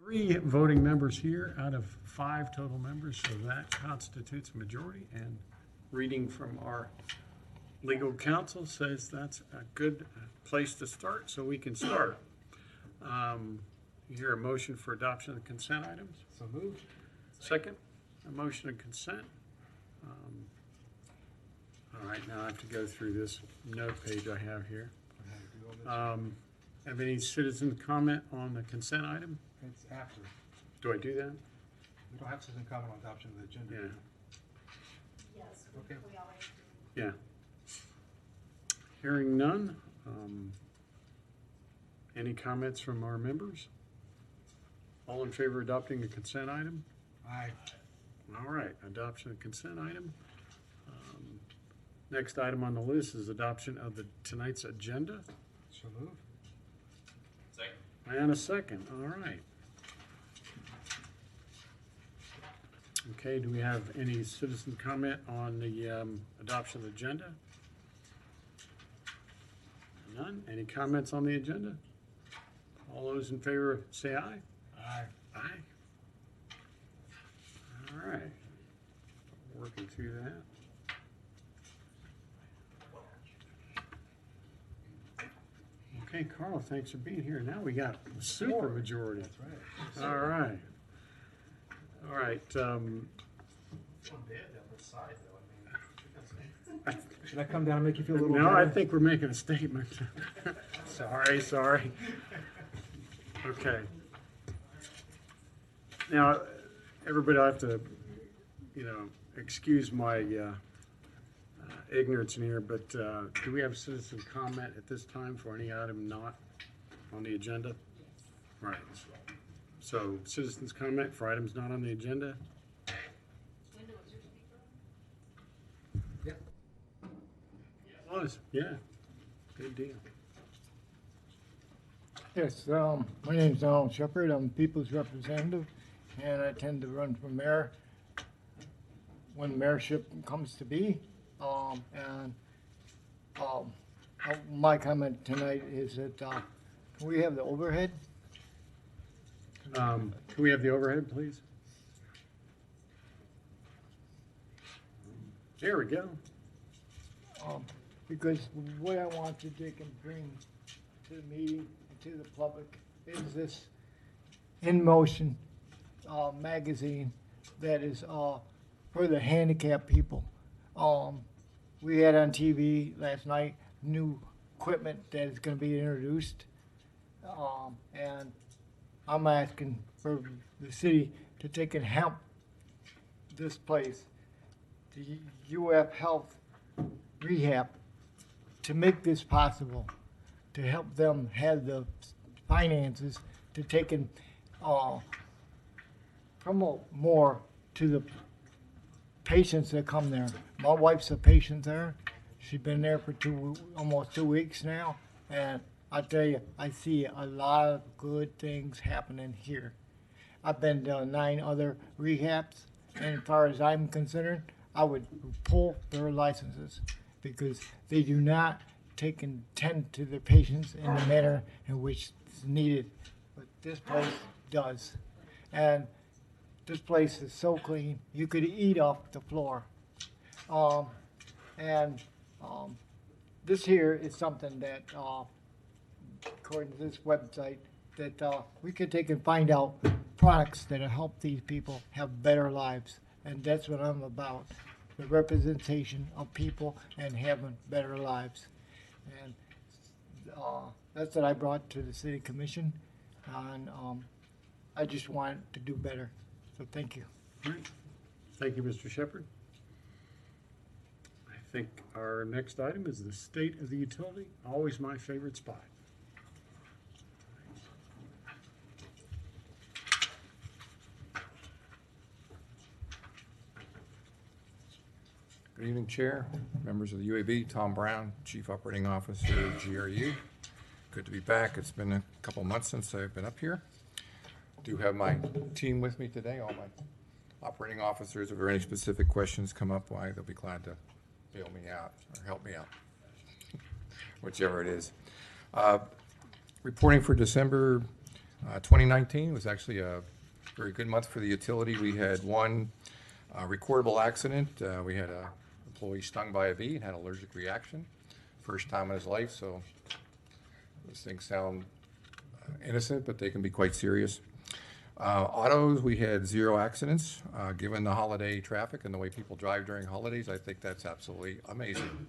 3 voting members here out of 5 total members, so that constitutes a majority. And reading from our legal counsel says that's a good place to start, so we can start. You hear a motion for adoption of the consent items? So moved. Second, a motion of consent. All right, now I have to go through this note page I have here. Have any citizen comment on the consent item? It's after. Do I do that? We don't have citizen comment on adoption of the agenda. Yeah. Yes, Okay. we always do. Yeah. Hearing none. Any comments from our members? All in favor of adopting a consent item? Aye. All right, adoption of consent item. Next item on the list is adoption of tonight's agenda. So moved. Second. And a second, all right. Okay, do we have any citizen comment on the adoption of the agenda? None? Any comments on the agenda? All those in favor say aye. Aye. Aye. All right. Working through that. Okay, Carl, thanks for being here. Now we got a super majority. That's right. All right. All right. Should I come down and make you feel a little No, better? I think we're making a statement. Sorry. Okay. Now, everybody will have to, excuse my ignorance in here, but do we have citizen comment at this time for any item not on the agenda? Right. So, citizens comment for items not on the agenda? Yep. Was, yeah. Good deal. Yes, my name's Donald Shepard. I'm People's Representative, and I tend to run for mayor when mayorship comes to be. My comment tonight is that can we have the overhead? Can we have the overhead, please? There we go. Because what I want to take and bring to the meeting and to the public is this In Motion magazine that is for the handicapped people. We had on TV last night new equipment that is going to be introduced, and I'm asking for the city to take and help this place, the UF Health Rehab, to make this possible, to help them have the finances to take and promote more to the patients that come there. My wife's a patient there. She's been there for almost 2 weeks now, and I tell you, I see a lot of good things happening here. I've been to 9 other rehabs, and as far as I'm concerned, I would pull their licenses because they do not take and tend to their patients in the manner in which is needed, but this place does. And this place is so clean, you could eat off the floor. This here is something that, according to this website, that we could take and find out products that help these people have better lives. And that's what I'm about, the representation of people and having better lives. And that's what I brought to the city commission, and I just want to do better. So thank you. All right. Thank you, Mr. Shepard. I think our next item is the state of the utility, always my favorite spot. Good evening, Chair, members of the UAB, Tom Brown, Chief Operating Officer, GRU. Good to be back. It's been a couple months since I've been up here. Do have my team with me today, all my operating officers. If there are any specific questions come up, why, they'll be glad to bail me out or help me out, whichever it is. Reporting for December 2019 was actually a very good month for the utility. We had one recordable accident. We had an employee stung by a bee and had an allergic reaction. First time in his life, so those things sound innocent, but they can be quite serious. Autos, we had 0 accidents. Given the holiday traffic and the way people drive during holidays, I think that's absolutely amazing.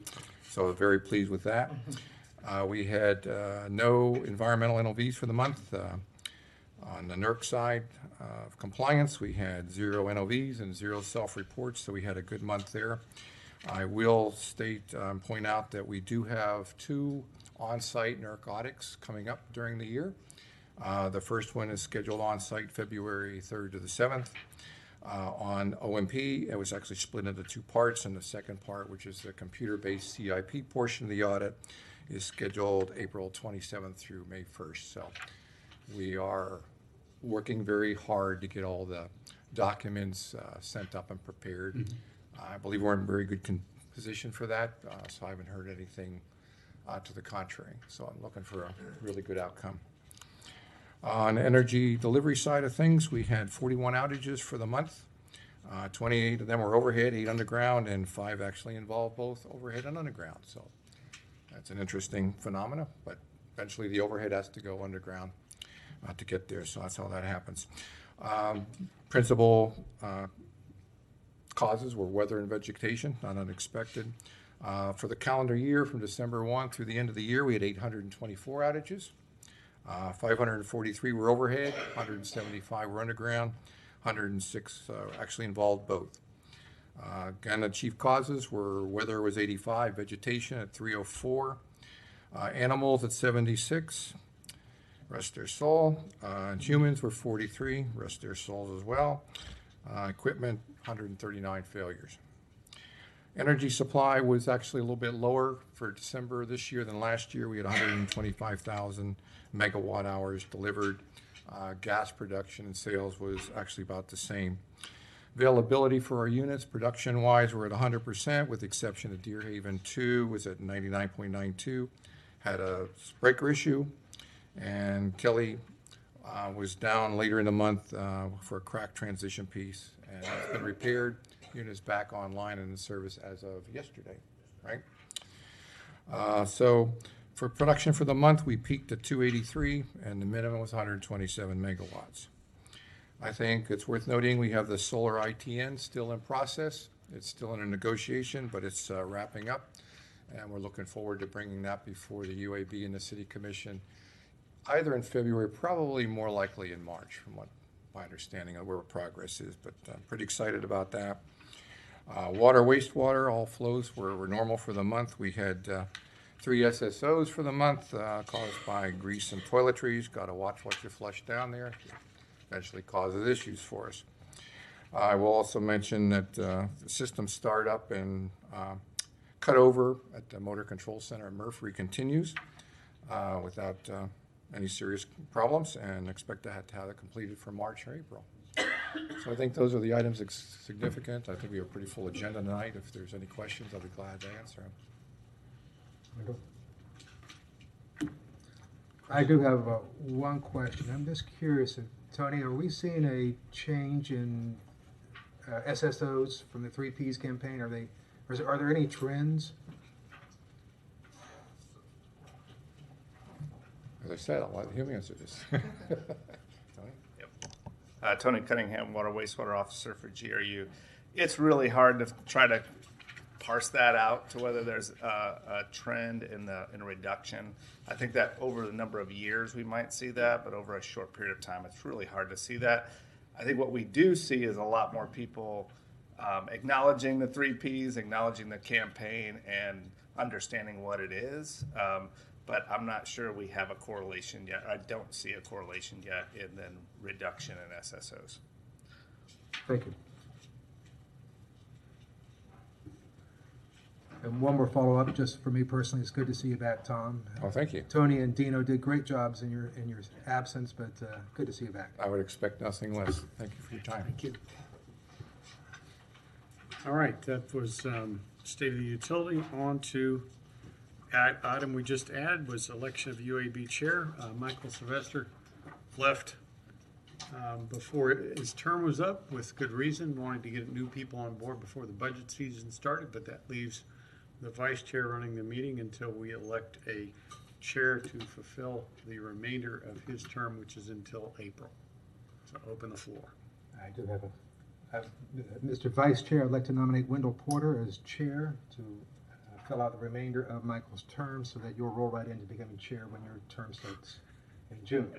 So very pleased with that. We had no environmental NOVs for the month. On the NERC side of compliance, we had 0 NOVs and 0 self-reports, so we had a good month there. I will state, point out that we do have 2 on-site NERC audits coming up during the year. The first one is scheduled on-site February 3rd to the 7th. On OMP, it was actually split into 2 parts, and the second part, which is the computer-based CIP portion of the audit, is scheduled April 27th through May 1st. So we are working very hard to get all the documents sent up and prepared. I believe we're in a very good position for that, so I haven't heard anything to the contrary. So I'm looking for a really good outcome. On the energy delivery side of things, we had 41 outages for the month. 28 of them were overhead, 8 underground, and 5 actually involved both overhead and underground. So that's an interesting phenomena, but eventually the overhead has to go underground to get there, so that's how that happens. Principal causes were weather and vegetation, not unexpected. For the calendar year, from December 1 through the end of the year, we had 824 outages. 543 were overhead, 175 were underground, 106 actually involved both. Again, the chief causes were weather was 85, vegetation at 304, animals at 76, rest their soul. Humans were 43, rest their souls as well. Equipment, 139 failures. Energy supply was actually a little bit lower for December this year than last year. We had 125,000 megawatt hours delivered. Gas production and sales was actually about the same. Availability for our units, production-wise, we're at 100%, with the exception of Deerhaven 2 was at 99.92. Had a breaker issue, and Kelly was down later in the month for a cracked transition piece, and it's been repaired. Unit is back online and in service as of yesterday, right? So for production for the month, we peaked at 283, and the minimum was 127 megawatts. I think it's worth noting we have the solar ITN still in process. It's still in a negotiation, but it's wrapping up, and we're looking forward to bringing that before the UAB and the City Commission, either in February, probably more likely in March, from what my understanding of where progress is, but I'm pretty excited about that. Water, wastewater, all flows were normal for the month. We had 3 SSOs for the month caused by grease and toiletries. Got to watch what you flush down there. Eventually causes issues for us. I will also mention that the system startup and cut over at the Motor Control Center at Murphy continues without any serious problems, and expect to have it completed for March or April. So I think those are the items significant. I think we have a pretty full agenda tonight. If there's any questions, I'll be glad to answer them. I do have one question. I'm just curious, Tony, are we seeing a change in SSOs from the 3 Ps campaign? Are there any trends? As I said, I'll let him answer this. Tony? Tony Cunningham, Water Wastewater Officer for GRU. It's really hard to try to parse that out to whether there's a trend in a reduction. I think that over the number of years we might see that, but over a short period of time, it's really hard to see that. I think what we do see is a lot more people acknowledging the 3 Ps, acknowledging the campaign, and understanding what it is. But I'm not sure we have a correlation yet. I don't see a correlation yet in the reduction in SSOs. Thank you. And one more follow-up, just for me personally, it's good to see you back, Tom. Oh, thank you. Tony and Dino did great jobs in your absence, but good to see you back. I would expect nothing less. Thank you for your time. Thank you. All right, that was State of the Utility. On to item we just added was election of UAB Chair. Michael Sylvester left before his term was up with good reason, wanted to get new people on board before the budget season started, but that leaves the vice chair running the meeting until we elect a chair to fulfill the remainder of his term, which is until April. So open the floor. I do have Mr. Vice Chair, I'd like to nominate Wendell Porter as chair to fill out the remainder of Michael's term so that you'll roll right into becoming chair when your term starts in June.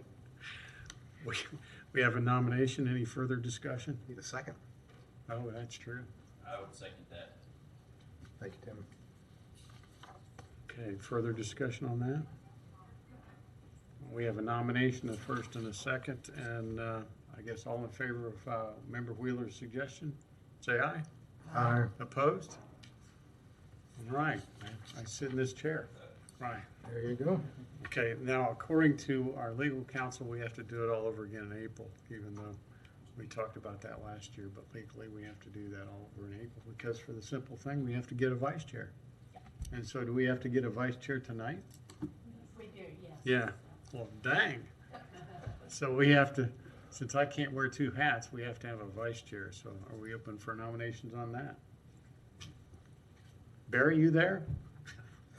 We have a nomination. Any further discussion? Need a second? Oh, that's true. I would second that. Thank you, Tim. Okay, further discussion on that? We have a nomination, a first and a second, and I guess all in favor of Member Wheeler's suggestion, say aye. Aye. Opposed? All right, I sit in this chair. Right. There you go. Okay, now according to our legal counsel, we have to do it all over again in April, even though we talked about that last year, but legally we have to do that all over in April because for the simple thing, we have to get a vice chair. And so do we have to get a vice chair tonight? We do, yes. Yeah, well, dang. So we have to, since I can't wear two hats, we have to have a vice chair. So are we open for nominations on that? Barry, you there?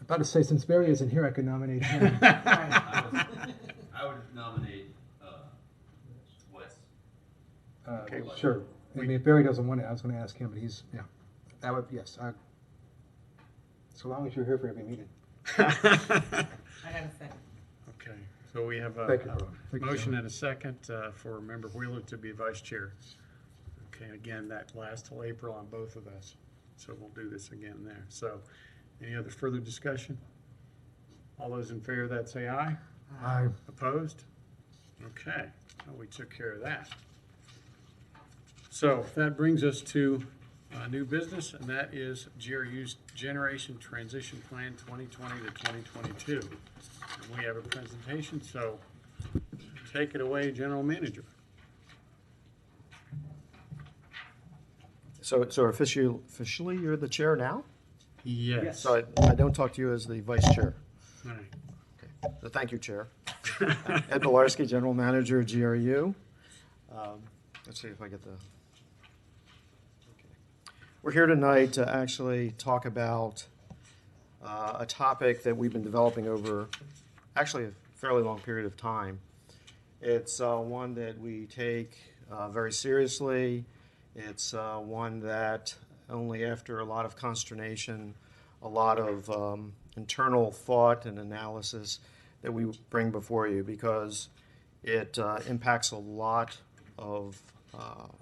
About to say, since Barry isn't here, I could nominate him. I would nominate Wes. Okay. Sure. I mean, if Barry doesn't want it, I was going to ask him, but he's, yeah. That would, yes. So long as you're here for every meeting. I got a second. Okay, so we have a Thank you, Barry. Thank you, motion John. and a second for Member Wheeler to be vice chair. Okay, again, that lasts till April on both of us. So we'll do this again there. So any other further discussion? All those in favor of that say aye. Aye. Opposed? Okay, well, we took care of that. So that brings us to new business, and that is GRU's Generation Transition Plan 2020 to 2022. And we have a presentation, so take it away, General Manager. So officially, you're the chair now? Yes. So I don't talk to you as the vice chair. All right. Okay. So thank you, Chair. Ed Bilarski, General Manager, GRU. Let's see if I get the. Okay. We're here tonight to actually talk about a topic that we've been developing over actually a fairly long period of time. It's one that we take very seriously. It's one that only after a lot of consternation, a lot of internal thought and analysis that we bring before you because it impacts a lot of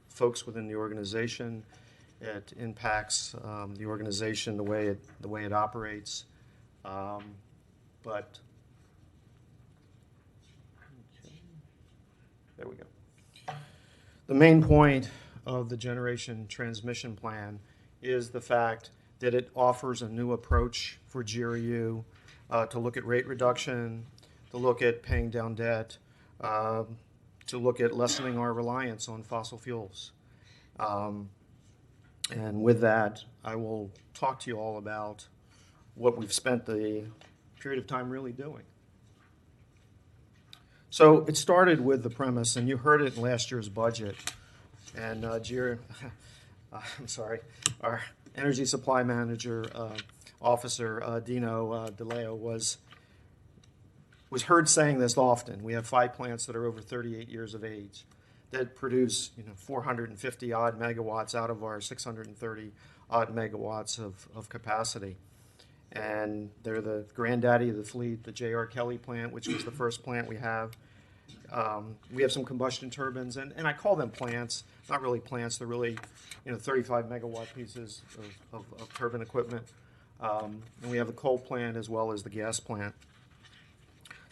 folks within the organization. It impacts the organization the way it operates. But okay. There we go. The main point of the Generation Transmission Plan is the fact that it offers a new approach for GRU to look at rate reduction, to look at paying down debt, to look at lessening our reliance on fossil fuels. And with that, I will talk to you all about what we've spent the period of time really doing. So it started with the premise, and you heard it in last year's budget, and our Energy Supply Manager Officer Dino DeLeo was heard saying this often. We have 5 plants that are over 38 years of age that produce 450 odd megawatts out of our 630 odd megawatts of capacity. And they're the granddaddy of the fleet, the J.R. Kelly plant, which was the first plant we have. We have some combustion turbines, and I call them plants. Not really plants; they're really, 35 megawatt pieces of turbine equipment. And we have the coal plant as well as the gas plant.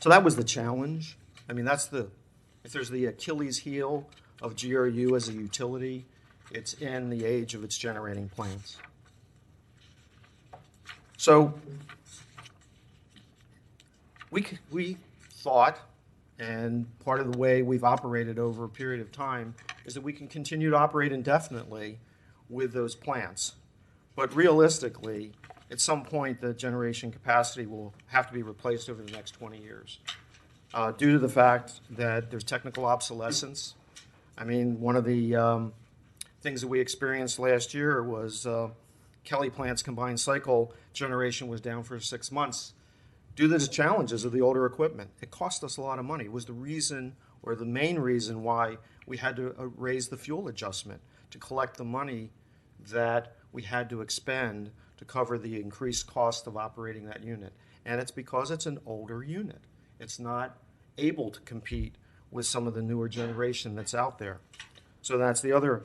So that was the challenge. I mean, if there's the Achilles heel of GRU as a utility, it's in the age of its generating plants. So we thought, and part of the way we've operated over a period of time is that we can continue to operate indefinitely with those plants. But realistically, at some point, the generation capacity will have to be replaced over the next 20 years. due to the fact that there's technical obsolescence. I mean, one of the things that we experienced last year was Kelly Plant's combined cycle generation was down for 6 months due to the challenges of the older equipment. It cost us a lot of money. It was the reason, or the main reason, why we had to raise the fuel adjustment to collect the money that we had to expend to cover the increased cost of operating that unit. And it's because it's an older unit. It's not able to compete with some of the newer generation that's out there. So that's the other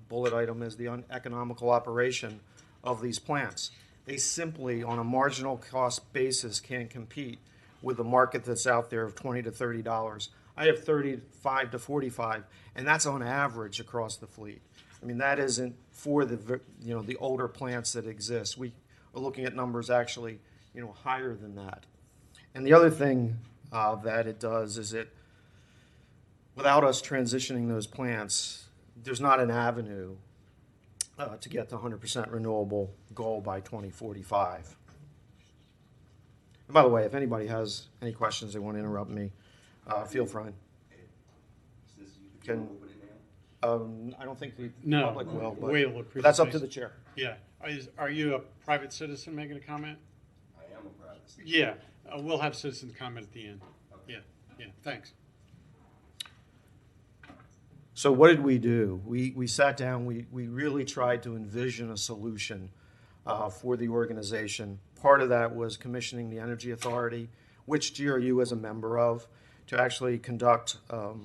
bullet item, is the uneconomical operation of these plants. They simply, on a marginal cost basis, can't compete with the market that's out there of $20 to $30. I have $35 to $45, and that's on average across the fleet. I mean, that isn't for the the older plants that exist. We are looking at numbers actually higher than that. And the other thing that it does is without us transitioning those plants, there's not an avenue to get to 100% renewable goal by 2045. And by the way, if anybody has any questions, they want to interrupt me, feel free. I don't think the public will, but we'll that's up to the chair. Yeah. Are you a private citizen making a comment? I am a private citizen. Yeah, we'll have citizen comment at the end. Okay. Yeah, thanks. So what did we do? We sat down, we really tried to envision a solution for the organization. Part of that was commissioning the Energy Authority, which GRU is a member of, to actually conduct a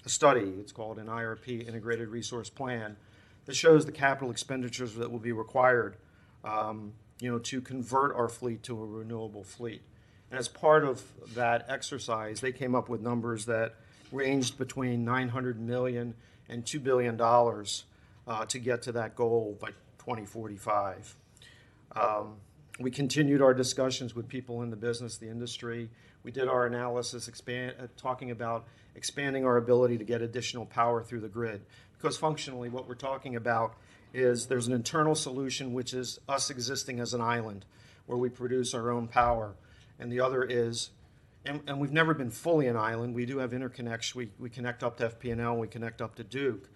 study. It's called an IRP, Integrated Resource Plan, that shows the capital expenditures that will be required to convert our fleet to a renewable fleet. And as part of that exercise, they came up with numbers that ranged between $900 million and $2 billion to get to that goal by 2045. We continued our discussions with people in the business, the industry. We did our analysis talking about expanding our ability to get additional power through the grid. Because functionally what we're talking about is there's an internal solution, which is us existing as an island where we produce our own power. And the other is, and we've never been fully an island. We do have interconnects. We connect up to FP&L, we connect up to Duke.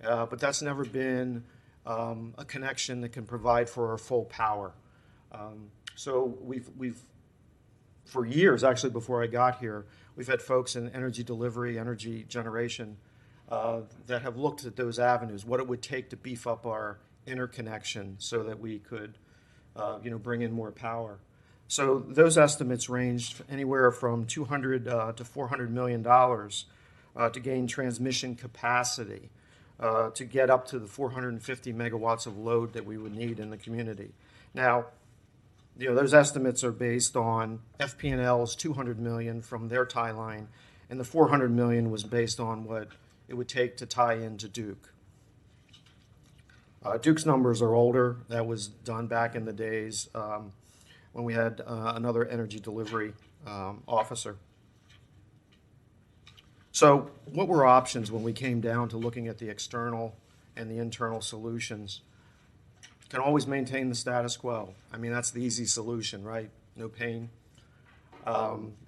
But that's never been a connection that can provide for our full power. So we've for years, actually before I got here, we've had folks in energy delivery, energy generation that have looked at those avenues, what it would take to beef up our interconnection so that we could bring in more power. So those estimates ranged anywhere from $200 to $400 million to gain transmission capacity to get up to the 450 megawatts of load that we would need in the community. Now, those estimates are based on FP&L's $200 million from their tie line, and the $400 million was based on what it would take to tie into Duke. Duke's numbers are older. That was done back in the days when we had another energy delivery officer. So what were options when we came down to looking at the external and the internal solutions? Can always maintain the status quo. I mean, that's the easy solution, right? No pain,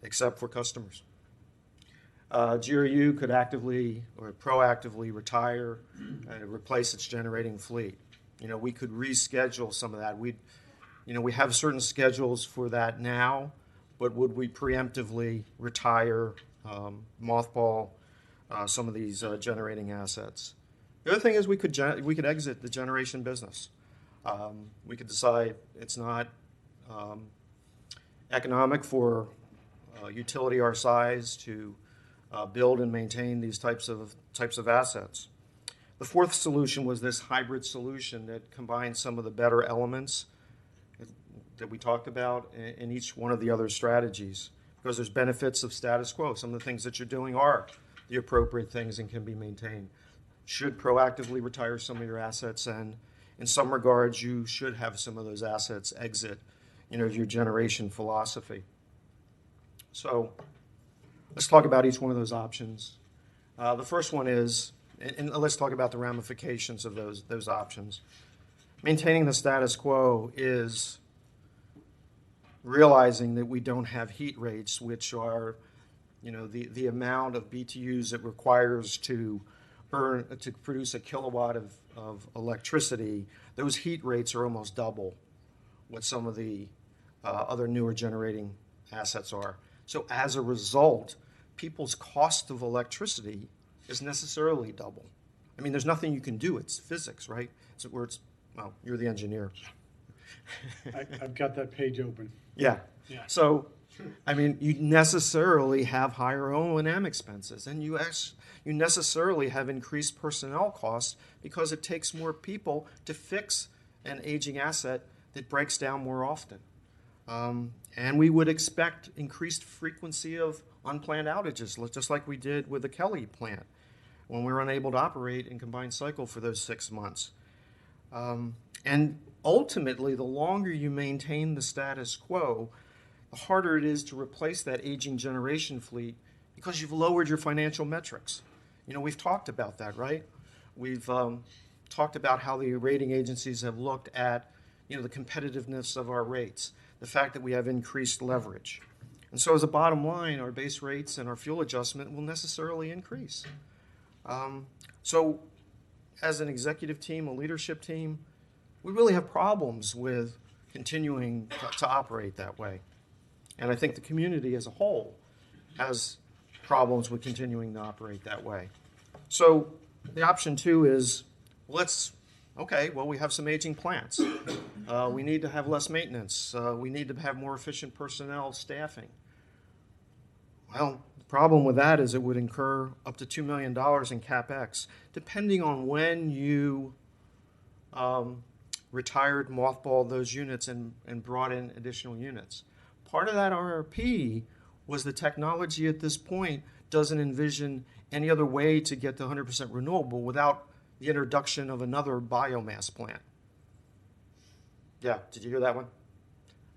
except for customers. GRU could actively or proactively retire and replace its generating fleet. We could reschedule some of that. We have certain schedules for that now, but would we preemptively retire, mothball some of these generating assets? The other thing is we could exit the generation business. We could decide it's not economic for a utility our size to build and maintain these types of assets. The fourth solution was this hybrid solution that combines some of the better elements that we talked about in each one of the other strategies, because there's benefits of status quo. Some of the things that you're doing are the appropriate things and can be maintained. Should proactively retire some of your assets, and in some regards, you should have some of those assets exit, your generation philosophy. So let's talk about each one of those options. The first one is, and let's talk about the ramifications of those options. Maintaining the status quo is realizing that we don't have heat rates which are the amount of BTUs it requires to produce a kilowatt of electricity, those heat rates are almost double what some of the other newer generating assets are. So as a result, people's cost of electricity is necessarily double. I mean, there's nothing you can do. It's physics, right? Well, you're the engineer. I've got that page open. Yeah. Yeah. So, I mean, you necessarily have higher O&M expenses, and you necessarily have increased personnel costs because it takes more people to fix an aging asset that breaks down more often. And we would expect increased frequency of unplanned outages, just like we did with the Kelly plant when we were unable to operate in combined cycle for those 6 months. And ultimately, the longer you maintain the status quo, the harder it is to replace that aging generation fleet because you've lowered your financial metrics. We've talked about that, right? We've talked about how the rating agencies have looked at, the competitiveness of our rates, the fact that we have increased leverage. And so as a bottom line, our base rates and our fuel adjustment will necessarily increase. So as an executive team, a leadership team, we really have problems with continuing to operate that way. And I think the community as a whole has problems with continuing to operate that way. So the option 2 is, we have some aging plants. We need to have less maintenance. We need to have more efficient personnel staffing. Well, the problem with that is it would incur up to $2 million in CapEx, depending on when you retired, mothballed those units and brought in additional units. Part of that RRP was the technology at this point doesn't envision any other way to get to 100% renewable without the introduction of another biomass plant. Yeah, did you hear that one?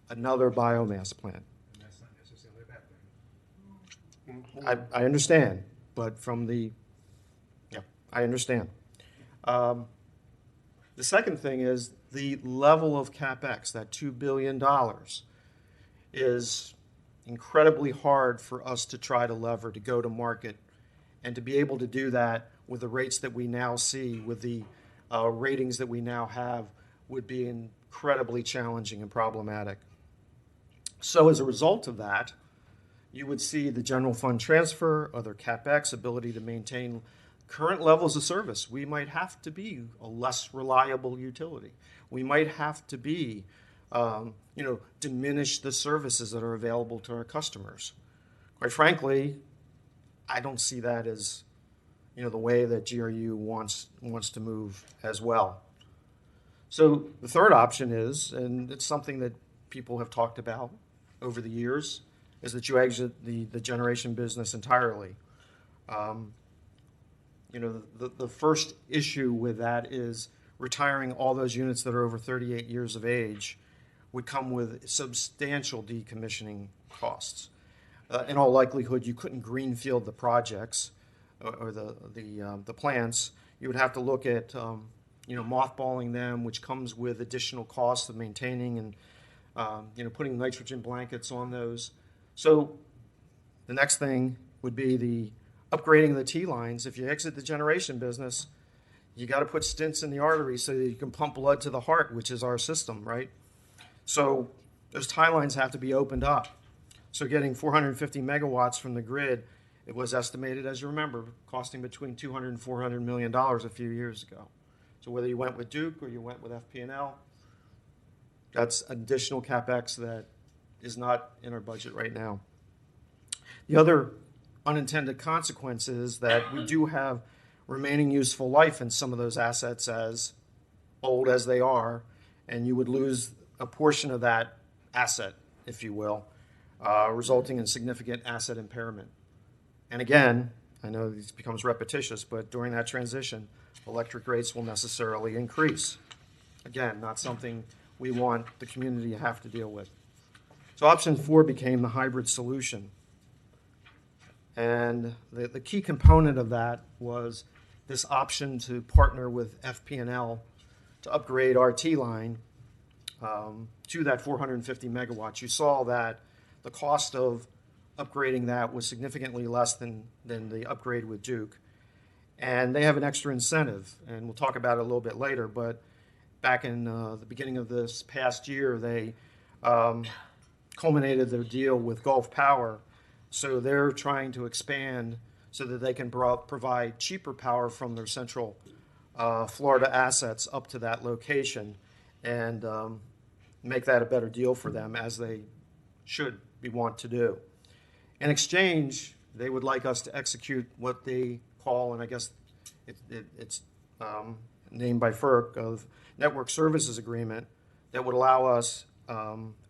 Another biomass plant. That's not necessarily a bad thing. I understand, but I understand. The second thing is the level of CapEx, that $2 billion, is incredibly hard for us to try to lever to go to market and to be able to do that with the rates that we now see, with the ratings that we now have, would be incredibly challenging and problematic. So as a result of that, you would see the general fund transfer, other CapEx, ability to maintain current levels of service. We might have to be a less reliable utility. We might have to be, diminish the services that are available to our customers. Quite frankly, I don't see that as, the way that GRU wants to move as well. So the third option is, and it's something that people have talked about over the years, is that you exit the generation business entirely. The first issue with that is retiring all those units that are over 38 years of age would come with substantial decommissioning costs. In all likelihood, you couldn't greenfield the projects or the plants. You would have to look at mothballing them, which comes with additional costs of maintaining and putting nitrogen blankets on those. So the next thing would be the upgrading of the T-lines. If you exit the generation business, you got to put stents in the artery so that you can pump blood to the heart, which is our system, right? So those tie lines have to be opened up. So getting 450 megawatts from the grid, it was estimated, as you remember, costing between $200 and $400 million a few years ago. So whether you went with Duke or you went with FP&L, that's additional CapEx that is not in our budget right now. The other unintended consequence is that we do have remaining useful life in some of those assets, as old as they are, and you would lose a portion of that asset, if you will, resulting in significant asset impairment. And again, I know this becomes repetitious, but during that transition, electric rates will necessarily increase. Again, not something we want the community to have to deal with. So option 4 became the hybrid solution. And the key component of that was this option to partner with FP&L to upgrade our T-line to that 450 megawatts. You saw that the cost of upgrading that was significantly less than the upgrade with Duke. And they have an extra incentive, and we'll talk about it a little bit later, but back in the beginning of this past year, they culminated their deal with Gulf Power. So they're trying to expand so that they can provide cheaper power from their central Florida assets up to that location and make that a better deal for them, as they should be want to do. In exchange, they would like us to execute what they call, and I guess it's named by FERC, of Network Services Agreement that would allow us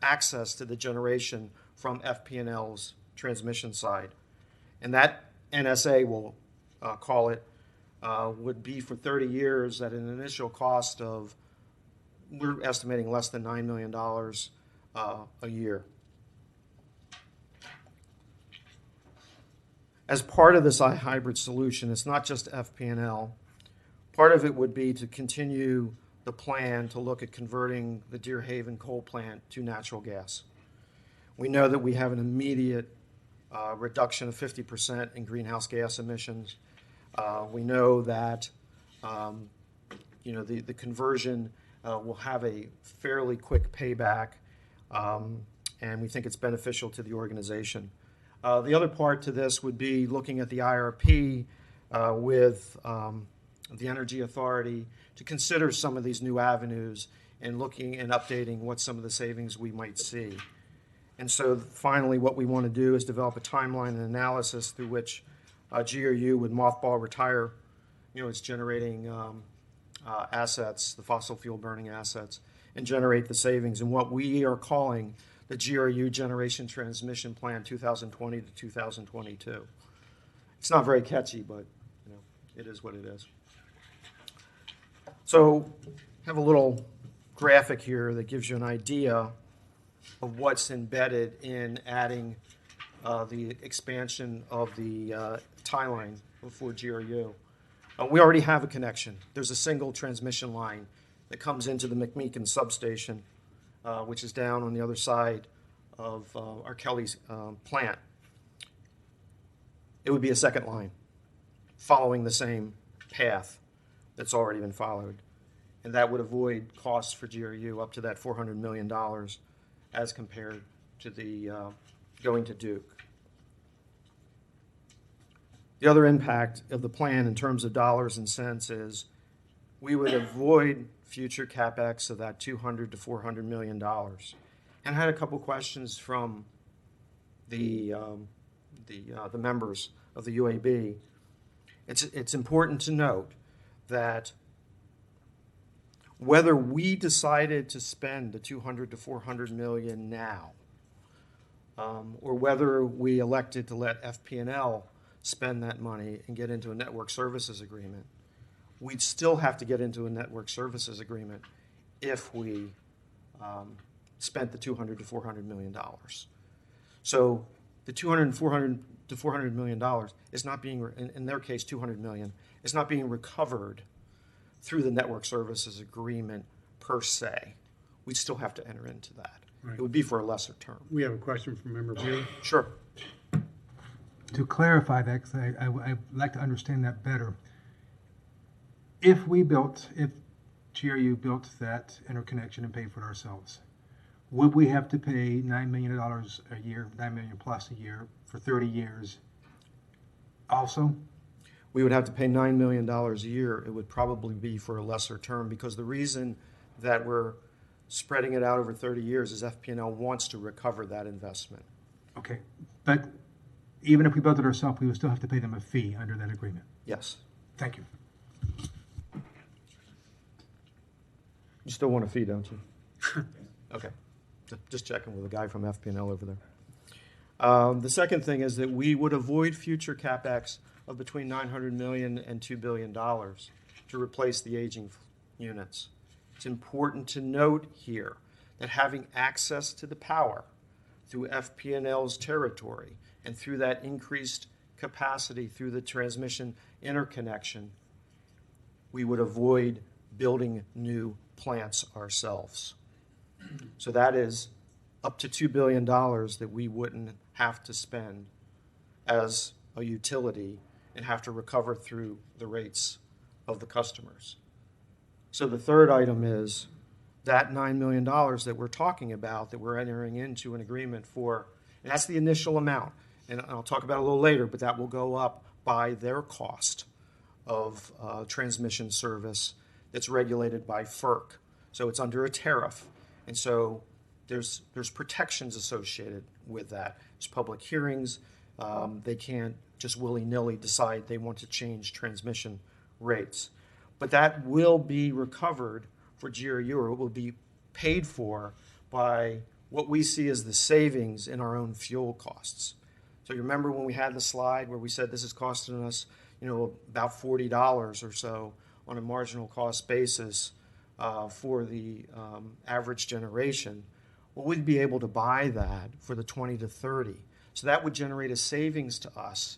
access to the generation from FP&L's transmission side. And that NSA, we'll call it, would be for 30 years at an initial cost of, we're estimating, less than $9 million a year. As part of this hybrid solution, it's not just FP&L. Part of it would be to continue the plan to look at converting the Deer Haven coal plant to natural gas. We know that we have an immediate reduction of 50% in greenhouse gas emissions. We know that the conversion will have a fairly quick payback, and we think it's beneficial to the organization. The other part to this would be looking at the IRP with the Energy Authority to consider some of these new avenues and looking and updating what some of the savings we might see. And so finally, what we want to do is develop a timeline and analysis through which GRU would mothball, retire, its generating assets, the fossil fuel burning assets, and generate the savings in what we are calling the GRU Generation Transmission Plan 2020 to 2022. It's not very catchy, but it is what it is. So I have a little graphic here that gives you an idea of what's embedded in adding the expansion of the tie line for GRU. We already have a connection. There's a single transmission line that comes into the McMeekin substation, which is down on the other side of our Kelly's plant. It would be a second line following the same path that's already been followed. And that would avoid costs for GRU up to that $400 million as compared to the going to Duke. The other impact of the plan in terms of dollars and cents is we would avoid future CapEx of that $200 to $400 million. And I had a couple questions from the members of the UAB. It's important to note that whether we decided to spend the $200 to $400 million now, or whether we elected to let FP&L spend that money and get into a network services agreement, we'd still have to get into a network services agreement if we spent the $200 to $400 million. So the $200 to $400 million is not being, in their case, $200 million, is not being recovered through the network services agreement per se. We'd still have to enter into that. Right. It would be for a lesser term. We have a question from Member Bueller. Sure. To clarify that, because I'd like to understand that better. If GRU built that interconnection and paid for it ourselves, would we have to pay $9 million a year, $9 million plus a year for 30 years also? We would have to pay $9 million a year. It would probably be for a lesser term, because the reason that we're spreading it out over 30 years is FP&L wants to recover that investment. Okay, but even if we built it ourselves, we would still have to pay them a fee under that agreement? Yes. Thank you. You still want a fee, don't you? Okay. Just checking with the guy from FP&L over there. The second thing is that we would avoid future CapEx of between $900 million and $2 billion to replace the aging units. It's important to note here that having access to the power through FP&L's territory and through that increased capacity through the transmission interconnection, we would avoid building new plants ourselves. So that is up to $2 billion that we wouldn't have to spend as a utility and have to recover through the rates of the customers. So the third item is that $9 million that we're talking about, that we're entering into an agreement for, and that's the initial amount. And I'll talk about it a little later, but that will go up by their cost of transmission service that's regulated by FERC. So it's under a tariff. And so there's protections associated with that. There's public hearings. They can't just willy-nilly decide they want to change transmission rates. But that will be recovered for GRU, or it will be paid for by what we see as the savings in our own fuel costs. So you remember when we had the slide where we said this is costing us, about $40 or so on a marginal cost basis for the average generation. Well, we'd be able to buy that for the 20 to 30. So that would generate a savings to us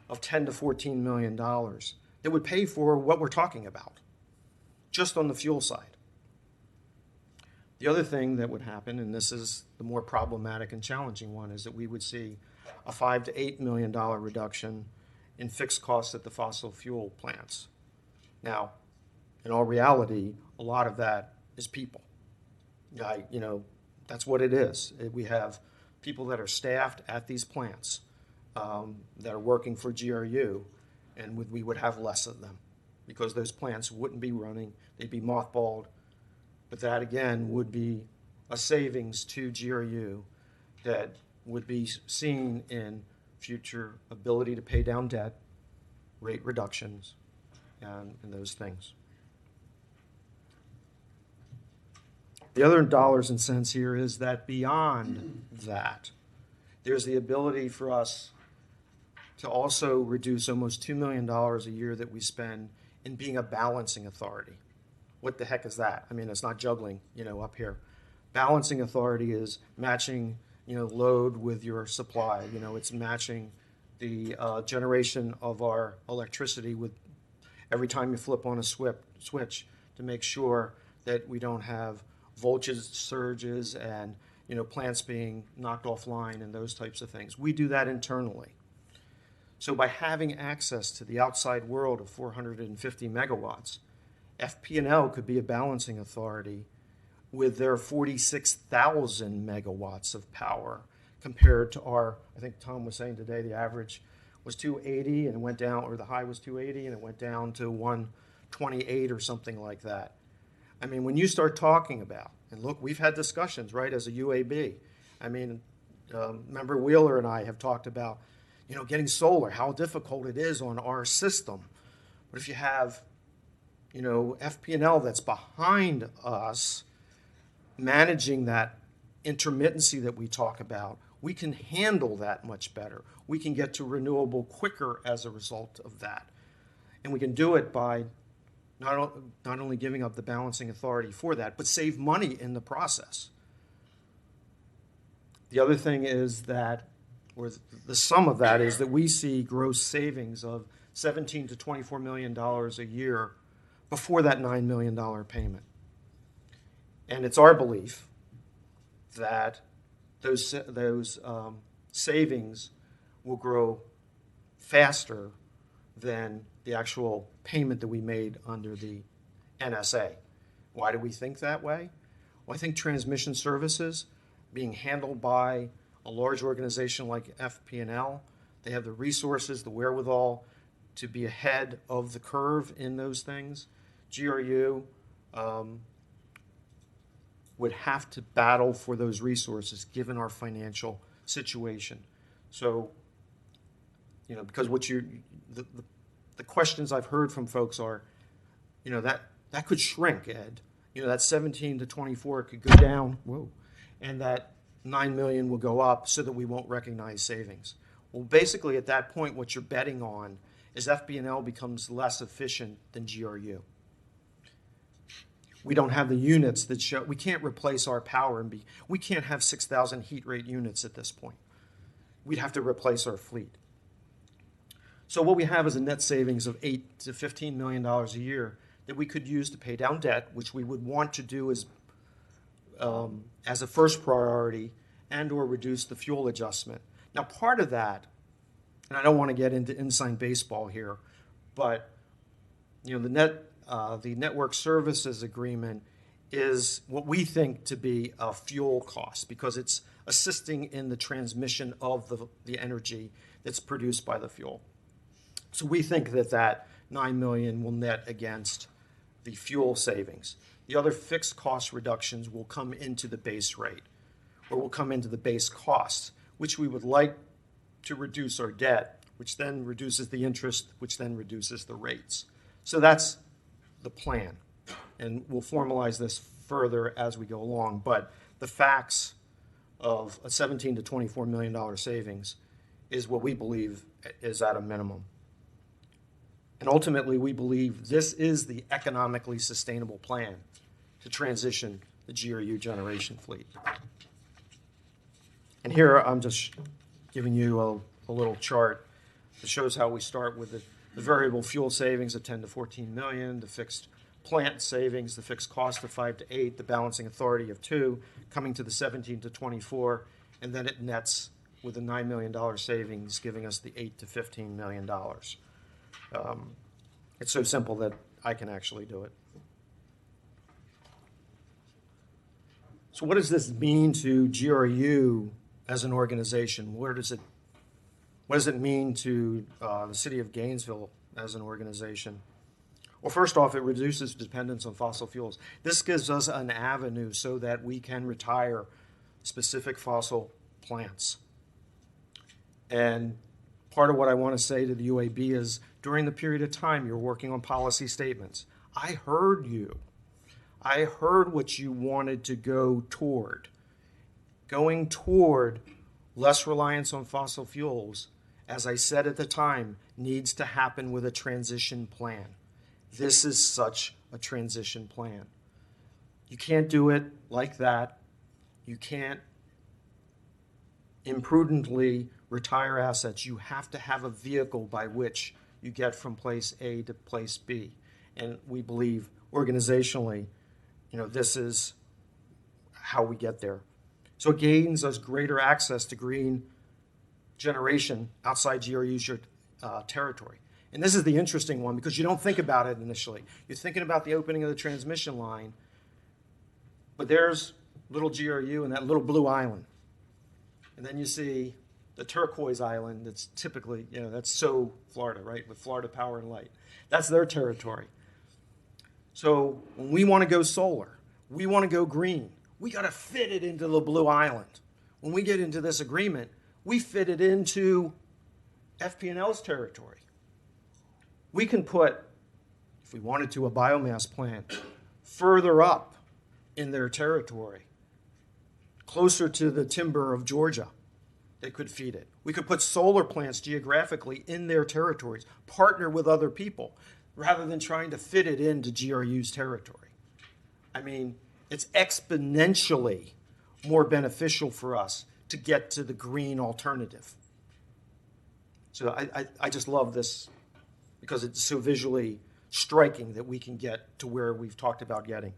of $10 to $14 million that would pay for what we're talking about, just on the fuel side. The other thing that would happen, and this is the more problematic and challenging one, is that we would see a $5 to $8 million reduction in fixed costs at the fossil fuel plants. Now, in all reality, a lot of that is people. That's what it is. We have people that are staffed at these plants that are working for GRU, and we would have less of them because those plants wouldn't be running, they'd be mothballed. But that, again, would be a savings to GRU that would be seen in future ability to pay down debt, rate reductions, and those things. The other dollars and cents here is that beyond that, there's the ability for us to also reduce almost $2 million a year that we spend in being a balancing authority. What the heck is that? I mean, it's not juggling, up here. Balancing authority is matching, load with your supply. It's matching the generation of our electricity with every time you flip on a switch to make sure that we don't have voltage surges and plants being knocked offline and those types of things. We do that internally. So by having access to the outside world of 450 megawatts, FP&L could be a balancing authority with their 46,000 megawatts of power compared to our, I think Tom was saying today, the average was 280 and it went down, or the high was 280 and it went down to 128 or something like that. I mean, when you start talking about, and look, we've had discussions, right, as a UAB. I mean, member Wheeler and I have talked about, getting solar, how difficult it is on our system. But if you have, FP&L that's behind us, managing that intermittency that we talk about, we can handle that much better. We can get to renewable quicker as a result of that. And we can do it by not only giving up the balancing authority for that, but save money in the process. The other thing is that, or the sum of that is that we see gross savings of $17 to $24 million a year before that $9 million payment. And it's our belief that those savings will grow faster than the actual payment that we made under the NSA. Why do we think that way? Well, I think transmission services being handled by a large organization like FP&L, they have the resources, the wherewithal to be ahead of the curve in those things. GRU would have to battle for those resources given our financial situation. So, because the questions I've heard from folks are, that could shrink, Ed. That 17 to 24 could go down, and that 9 million will go up so that we won't recognize savings. Well, basically at that point, what you're betting on is FP&L becomes less efficient than GRU. We don't have the units that show, we can't replace our power we can't have 6,000 heat rate units at this point. We'd have to replace our fleet. So what we have is a net savings of $8 to $15 million a year that we could use to pay down debt, which we would want to do as a first priority and/or reduce the fuel adjustment. Now, part of that, and I don't want to get into inside baseball here, but you know, the network services agreement is what we think to be a fuel cost because it's assisting in the transmission of the energy that's produced by the fuel. So we think that $9 million will net against the fuel savings. The other fixed cost reductions will come into the base rate or will come into the base costs, which we would like to reduce our debt, which then reduces the interest, which then reduces the rates. So that's the plan. And we'll formalize this further as we go along. But the facts of a $17 to $24 million savings is what we believe is at a minimum. And ultimately, we believe this is the economically sustainable plan to transition the GRU generation fleet. And here I'm just giving you a little chart that shows how we start with the variable fuel savings of 10 to 14 million, the fixed plant savings, the fixed cost of 5 to 8, the balancing authority of 2, coming to the 17 to 24, and then it nets with a $9 million savings, giving us the $8 to $15 million. It's so simple that I can actually do it. So what does this mean to GRU as an organization? What does it mean to the city of Gainesville as an organization? Well, first off, it reduces dependence on fossil fuels. This gives us an avenue so that we can retire specific fossil plants. And part of what I want to say to the UAB is during the period of time you're working on policy statements, I heard you. I heard what you wanted to go toward. Going toward less reliance on fossil fuels, as I said at the time, needs to happen with a transition plan. This is such a transition plan. You can't do it like that. You can't imprudently retire assets. You have to have a vehicle by which you get from place A to place B. And we believe organizationally, this is how we get there. So it gains us greater access to green generation outside GRU's territory. And this is the interesting one because you don't think about it initially. You're thinking about the opening of the transmission line, but there's little GRU and that little blue island. And then you see the turquoise island that's typically, that's so Florida, right? With Florida Power and Light. That's their territory. So when we want to go solar, we want to go green, we got to fit it into the blue island. When we get into this agreement, we fit it into FP&L's territory. We can put, if we wanted to, a biomass plant further up in their territory, closer to the timber of Georgia. They could feed it. We could put solar plants geographically in their territories, partner with other people, rather than trying to fit it into GRU's territory. I mean, it's exponentially more beneficial for us to get to the green alternative. So I just love this because it's so visually striking that we can get to where we've talked about getting.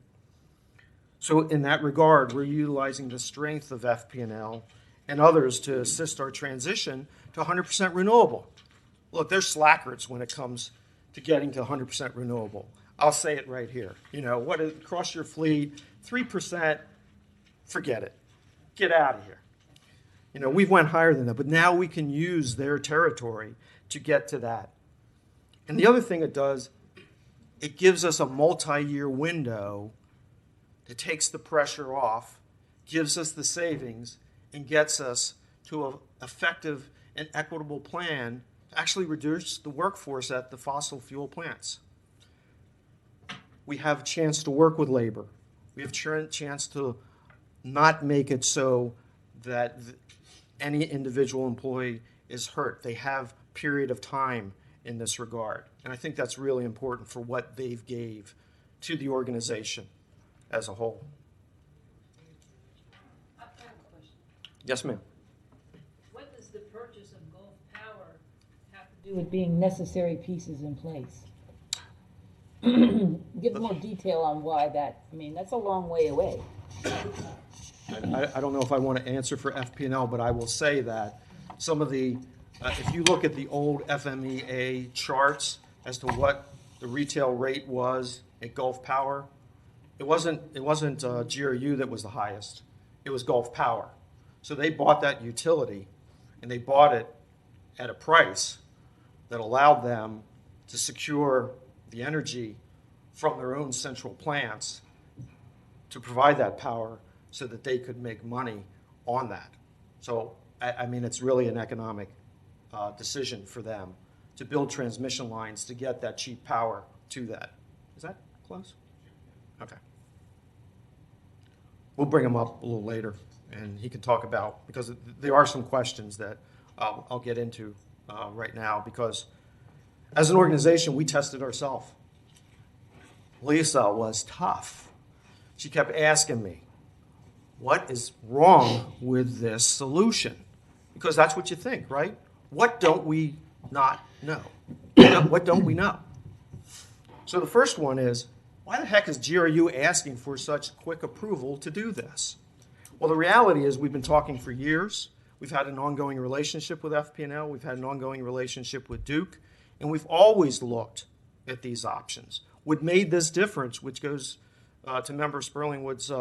So in that regard, we're utilizing the strength of FP&L and others to assist our transition to 100% renewable. Look, there's slackers when it comes to getting to 100% renewable. I'll say it right here. Across your fleet, 3%, forget it. Get out of here. We've went higher than that, but now we can use their territory to get to that. And the other thing it does, it gives us a multi-year window that takes the pressure off, gives us the savings, and gets us to an effective and equitable plan to actually reduce the workforce at the fossil fuel plants. We have a chance to work with labor. We have a chance to not make it so that any individual employee is hurt. They have a period of time in this regard. And I think that's really important for what they've gave to the organization as a whole. I've got a question. Yes, ma'am. What does the purchase of Gulf Power have to do with being necessary pieces in place? Give more detail on why that, that's a long way away. I don't know if I want to answer for FP&L, but I will say that some of the, if you look at the old FMEA charts as to what the retail rate was at Gulf Power, it wasn't GRU that was the highest. It was Gulf Power. So they bought that utility, and they bought it at a price that allowed them to secure the energy from their own central plants to provide that power so that they could make money on that. So, I mean, it's really an economic decision for them to build transmission lines to get that cheap power to that. Is that close? Okay. We'll bring him up a little later, and he can talk about, because there are some questions that I'll get into right now, because as an organization, we tested ourselves. Lisa was tough. She kept asking me, what is wrong with this solution? Because that's what you think, right? What don't we not know? What don't we know? So the first one is, why the heck is GRU asking for such quick approval to do this? Well, the reality is we've been talking for years. We've had an ongoing relationship with FP&L. We've had an ongoing relationship with Duke. And we've always looked at these options. What made this difference, which goes to Member Sperlingwood's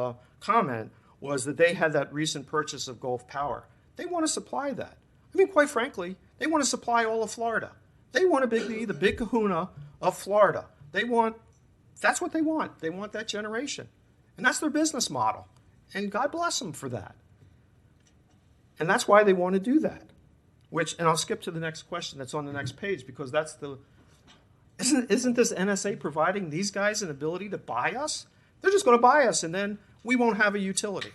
comment, was that they had that recent purchase of Gulf Power. They want to supply that. I mean, quite frankly, they want to supply all of Florida. They want to be the big kahuna of Florida. That's what they want. They want that generation. And that's their business model. And God bless them for that. And that's why they want to do that. And I'll skip to the next question that's on the next page, because that's isn't this NSA providing these guys an ability to buy us? They're just going to buy us, and then we won't have a utility.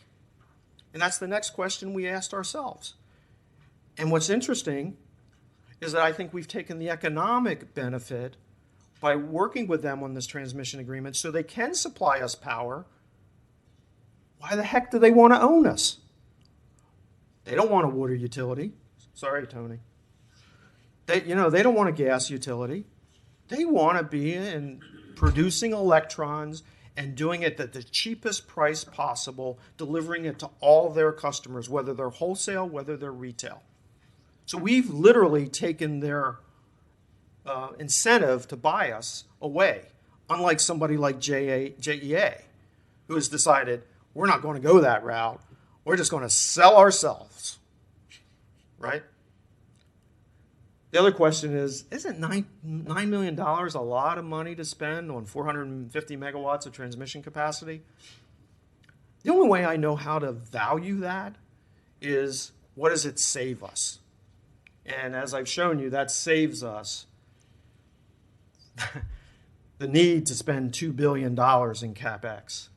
And that's the next question we asked ourselves. And what's interesting is that I think we've taken the economic benefit by working with them on this transmission agreement so they can supply us power. Why the heck do they want to own us? They don't want a water utility. Sorry, Tony. They don't want a gas utility. They want to be in producing electrons and doing it at the cheapest price possible, delivering it to all their customers, whether they're wholesale, whether they're retail. So we've literally taken their incentive to buy us away, unlike somebody like JEA, who has decided, we're not going to go that route. We're just going to sell ourselves, right? The other question is, isn't $9 million a lot of money to spend on 450 megawatts of transmission capacity? The only way I know how to value that is, what does it save us? And as I've shown you, that saves us the need to spend $2 billion in CapEx,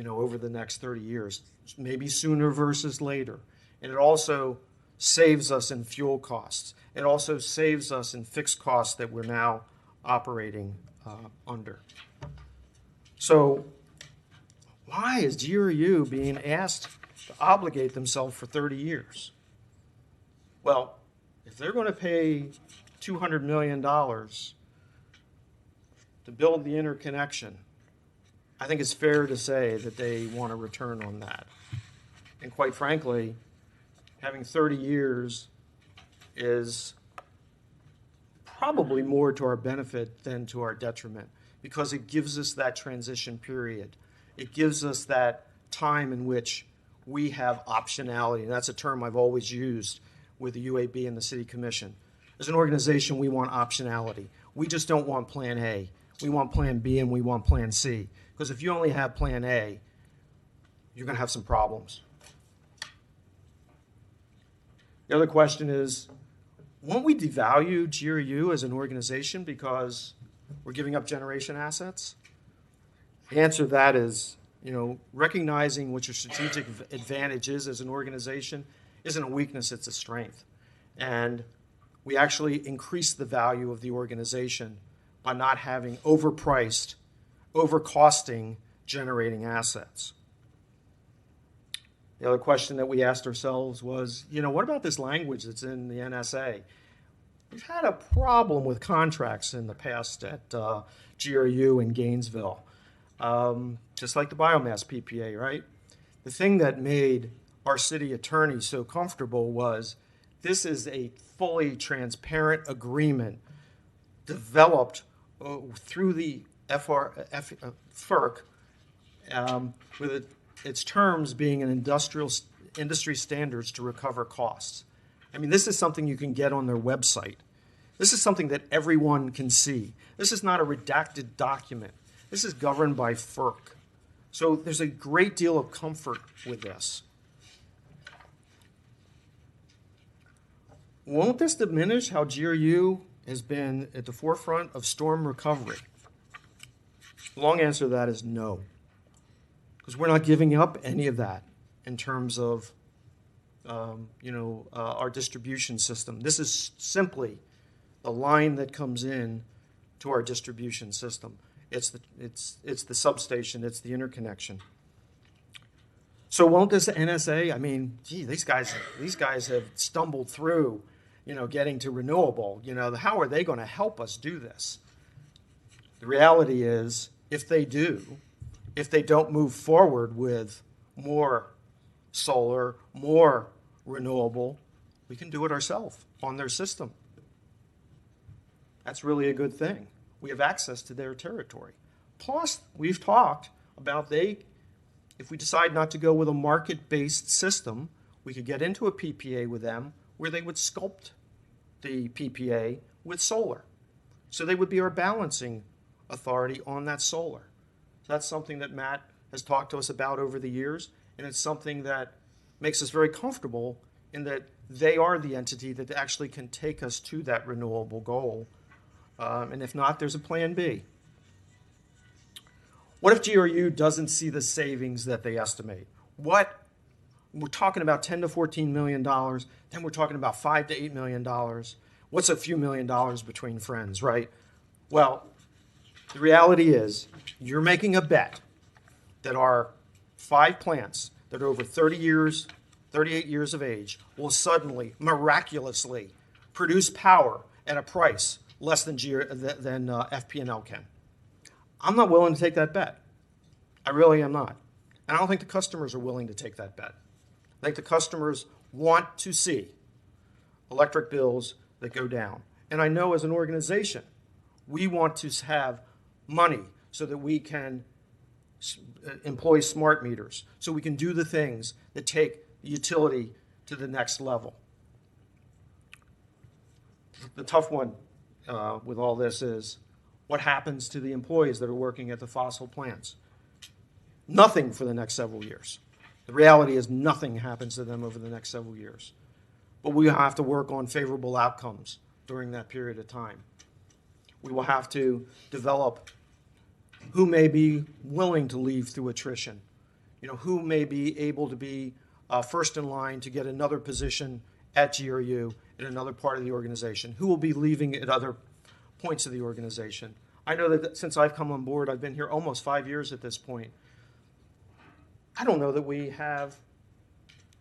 over the next 30 years, maybe sooner versus later. And it also saves us in fuel costs. It also saves us in fixed costs that we're now operating under. So why is GRU being asked to obligate themselves for 30 years? Well, if they're going to pay $200 million to build the interconnection, I think it's fair to say that they want a return on that. And quite frankly, having 30 years is probably more to our benefit than to our detriment, because it gives us that transition period. It gives us that time in which we have optionality. And that's a term I've always used with the UAB and the City Commission. As an organization, we want optionality. We just don't want Plan A. We want Plan B and we want Plan C. Because if you only have Plan A, you're going to have some problems. The other question is, won't we devalue GRU as an organization because we're giving up generation assets? The answer to that is, recognizing what your strategic advantage is as an organization isn't a weakness, it's a strength. And we actually increase the value of the organization by not having overpriced, overcosting generating assets. The other question that we asked ourselves was, what about this language that's in the NSA? We've had a problem with contracts in the past at GRU in Gainesville. To just like the biomass PPA, right? The thing that made our city attorney so comfortable was this is a fully transparent agreement developed through the FERC, with its terms being an industry standards to recover costs. I mean, this is something you can get on their website. This is something that everyone can see. This is not a redacted document. This is governed by FERC. So there's a great deal of comfort with this. Won't this diminish how GRU has been at the forefront of storm recovery? The long answer to that is no, because we're not giving up any of that in terms of our distribution system. This is simply the line that comes in to our distribution system. It's the substation. It's the interconnection. So won't this NSA? I mean, gee, these guys have stumbled through, getting to renewable. How are they going to help us do this? The reality is, if they don't move forward with more solar, more renewable, we can do it ourselves on their system. That's really a good thing. We have access to their territory. Plus, we've talked about if we decide not to go with a market-based system, we could get into a PPA with them where they would sculpt the PPA with solar. So they would be our balancing authority on that solar. So that's something that Matt has talked to us about over the years, and it's something that makes us very comfortable in that they are the entity that actually can take us to that renewable goal. And if not, there's a plan B. What if GRU doesn't see the savings that they estimate? We're talking about $10 to $14 million, then we're talking about $5 to $8 million. What's a few $1 million between friends, right? Well, the reality is you're making a bet that our 5 plants that are over 38 years of age will suddenly, miraculously produce power at a price less than FP&L can. I'm not willing to take that bet. I really am not. And I don't think the customers are willing to take that bet. I think the customers want to see electric bills that go down. And I know as an organization, we want to have money so that we can employ smart meters, so we can do the things that take the utility to the next level. The tough one with all this is what happens to the employees that are working at the fossil plants. Nothing for the next several years. The reality is nothing happens to them over the next several years. But we have to work on favorable outcomes during that period of time. We will have to develop who may be willing to leave through attrition, who may be able to be first in line to get another position at GRU in another part of the organization, who will be leaving at other points of the organization. I know that since I've come on board, I've been here almost 5 years at this point. I don't know that we have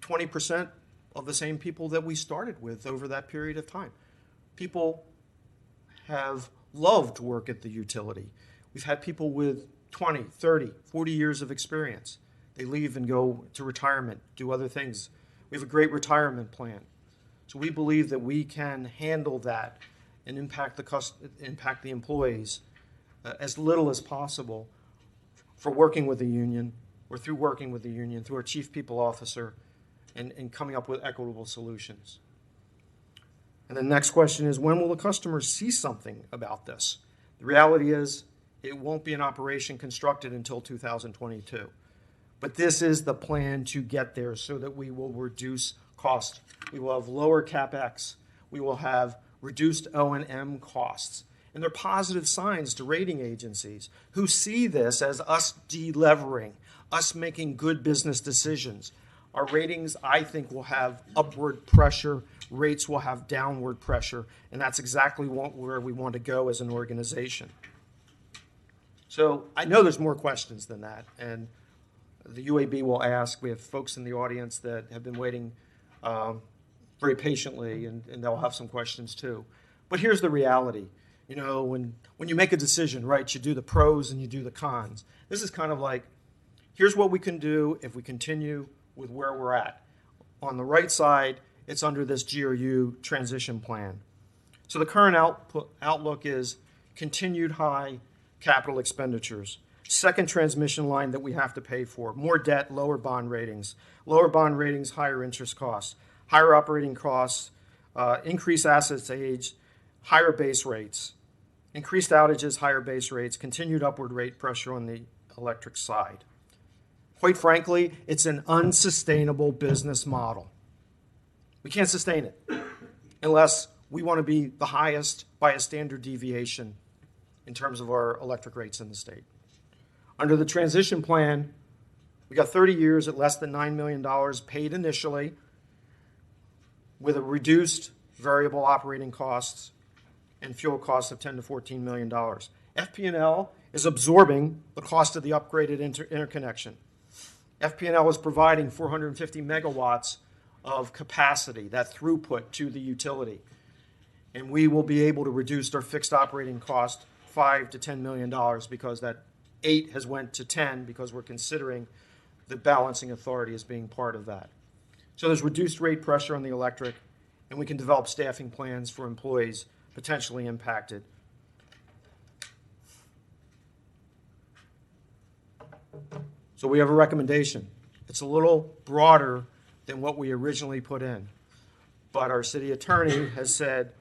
20% of the same people that we started with over that period of time. People have loved to work at the utility. We've had people with 20, 30, 40 years of experience. They leave and go to retirement, do other things. We have a great retirement plan. So we believe that we can handle that and impact the employees as little as possible for working with the union or through working with the union, through our chief people officer, and coming up with equitable solutions. And the next question is, when will the customers see something about this? The reality is it won't be an operation constructed until 2022. But this is the plan to get there so that we will reduce cost. We will have lower CapEx. We will have reduced O&M costs. And they're positive signs to rating agencies who see this as us delevering, us making good business decisions. Our ratings, I think, will have upward pressure. Rates will have downward pressure. And that's exactly where we want to go as an organization. So I know there's more questions than that. And the UAB will ask. We have folks in the audience that have been waiting very patiently, and they'll have some questions too. But here's the reality. When you make a decision, right, you do the pros and you do the cons. This is kind of like Here's what we can do if we continue with where we're at. On the right side, it's under this GRU transition plan. So the current outlook is continued high capital expenditures. Second transmission line that we have to pay for. More debt, lower bond ratings. Lower bond ratings, higher interest costs. Higher operating costs, increased assets age, higher base rates. Increased outages, higher base rates, continued upward rate pressure on the electric side. Quite frankly, it's an unsustainable business model. We can't sustain it unless we want to be the highest by a standard deviation in terms of our electric rates in the state. Under the transition plan, we got 30 years at less than $9 million paid initially with a reduced variable operating costs and fuel costs of $10 to $14 million. FP&L is absorbing the cost of the upgraded interconnection. FP&L is providing 450 megawatts of capacity, that throughput to the utility. And we will be able to reduce our fixed operating cost $5 to $10 million because that 8 has went to 10 because we're considering the balancing authority as being part of that. So there's reduced rate pressure on the electric, and we can develop staffing plans for employees potentially impacted. So we have a recommendation. It's a little broader than what we originally put in. But our city attorney has said,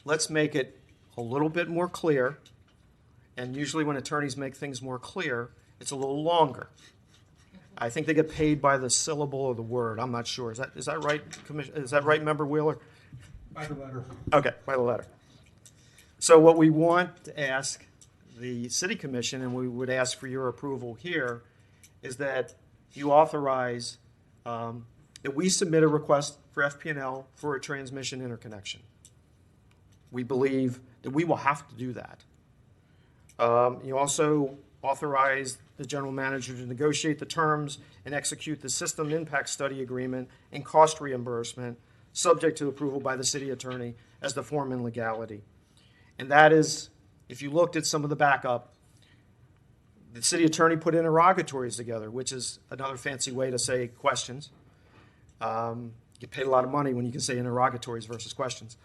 let's make it a little bit more clear. And usually when attorneys make things more clear, it's a little longer. I think they get paid by the syllable of the word. I'm not sure. Is that right, is that right, Member Wheeler? By the letter. Okay, by the letter. So what we want to ask the City Commission, and we would ask for your approval here, is that you authorize that we submit a request for FP&L for a transmission interconnection. We believe that we will have to do that. You also authorize the general manager to negotiate the terms and execute the system impact study agreement and cost reimbursement subject to approval by the city attorney as the form and legality. And that is, if you looked at some of the backup, the city attorney put interrogatories together, which is another fancy way to say questions. You get paid a lot of money when you can say interrogatories versus questions.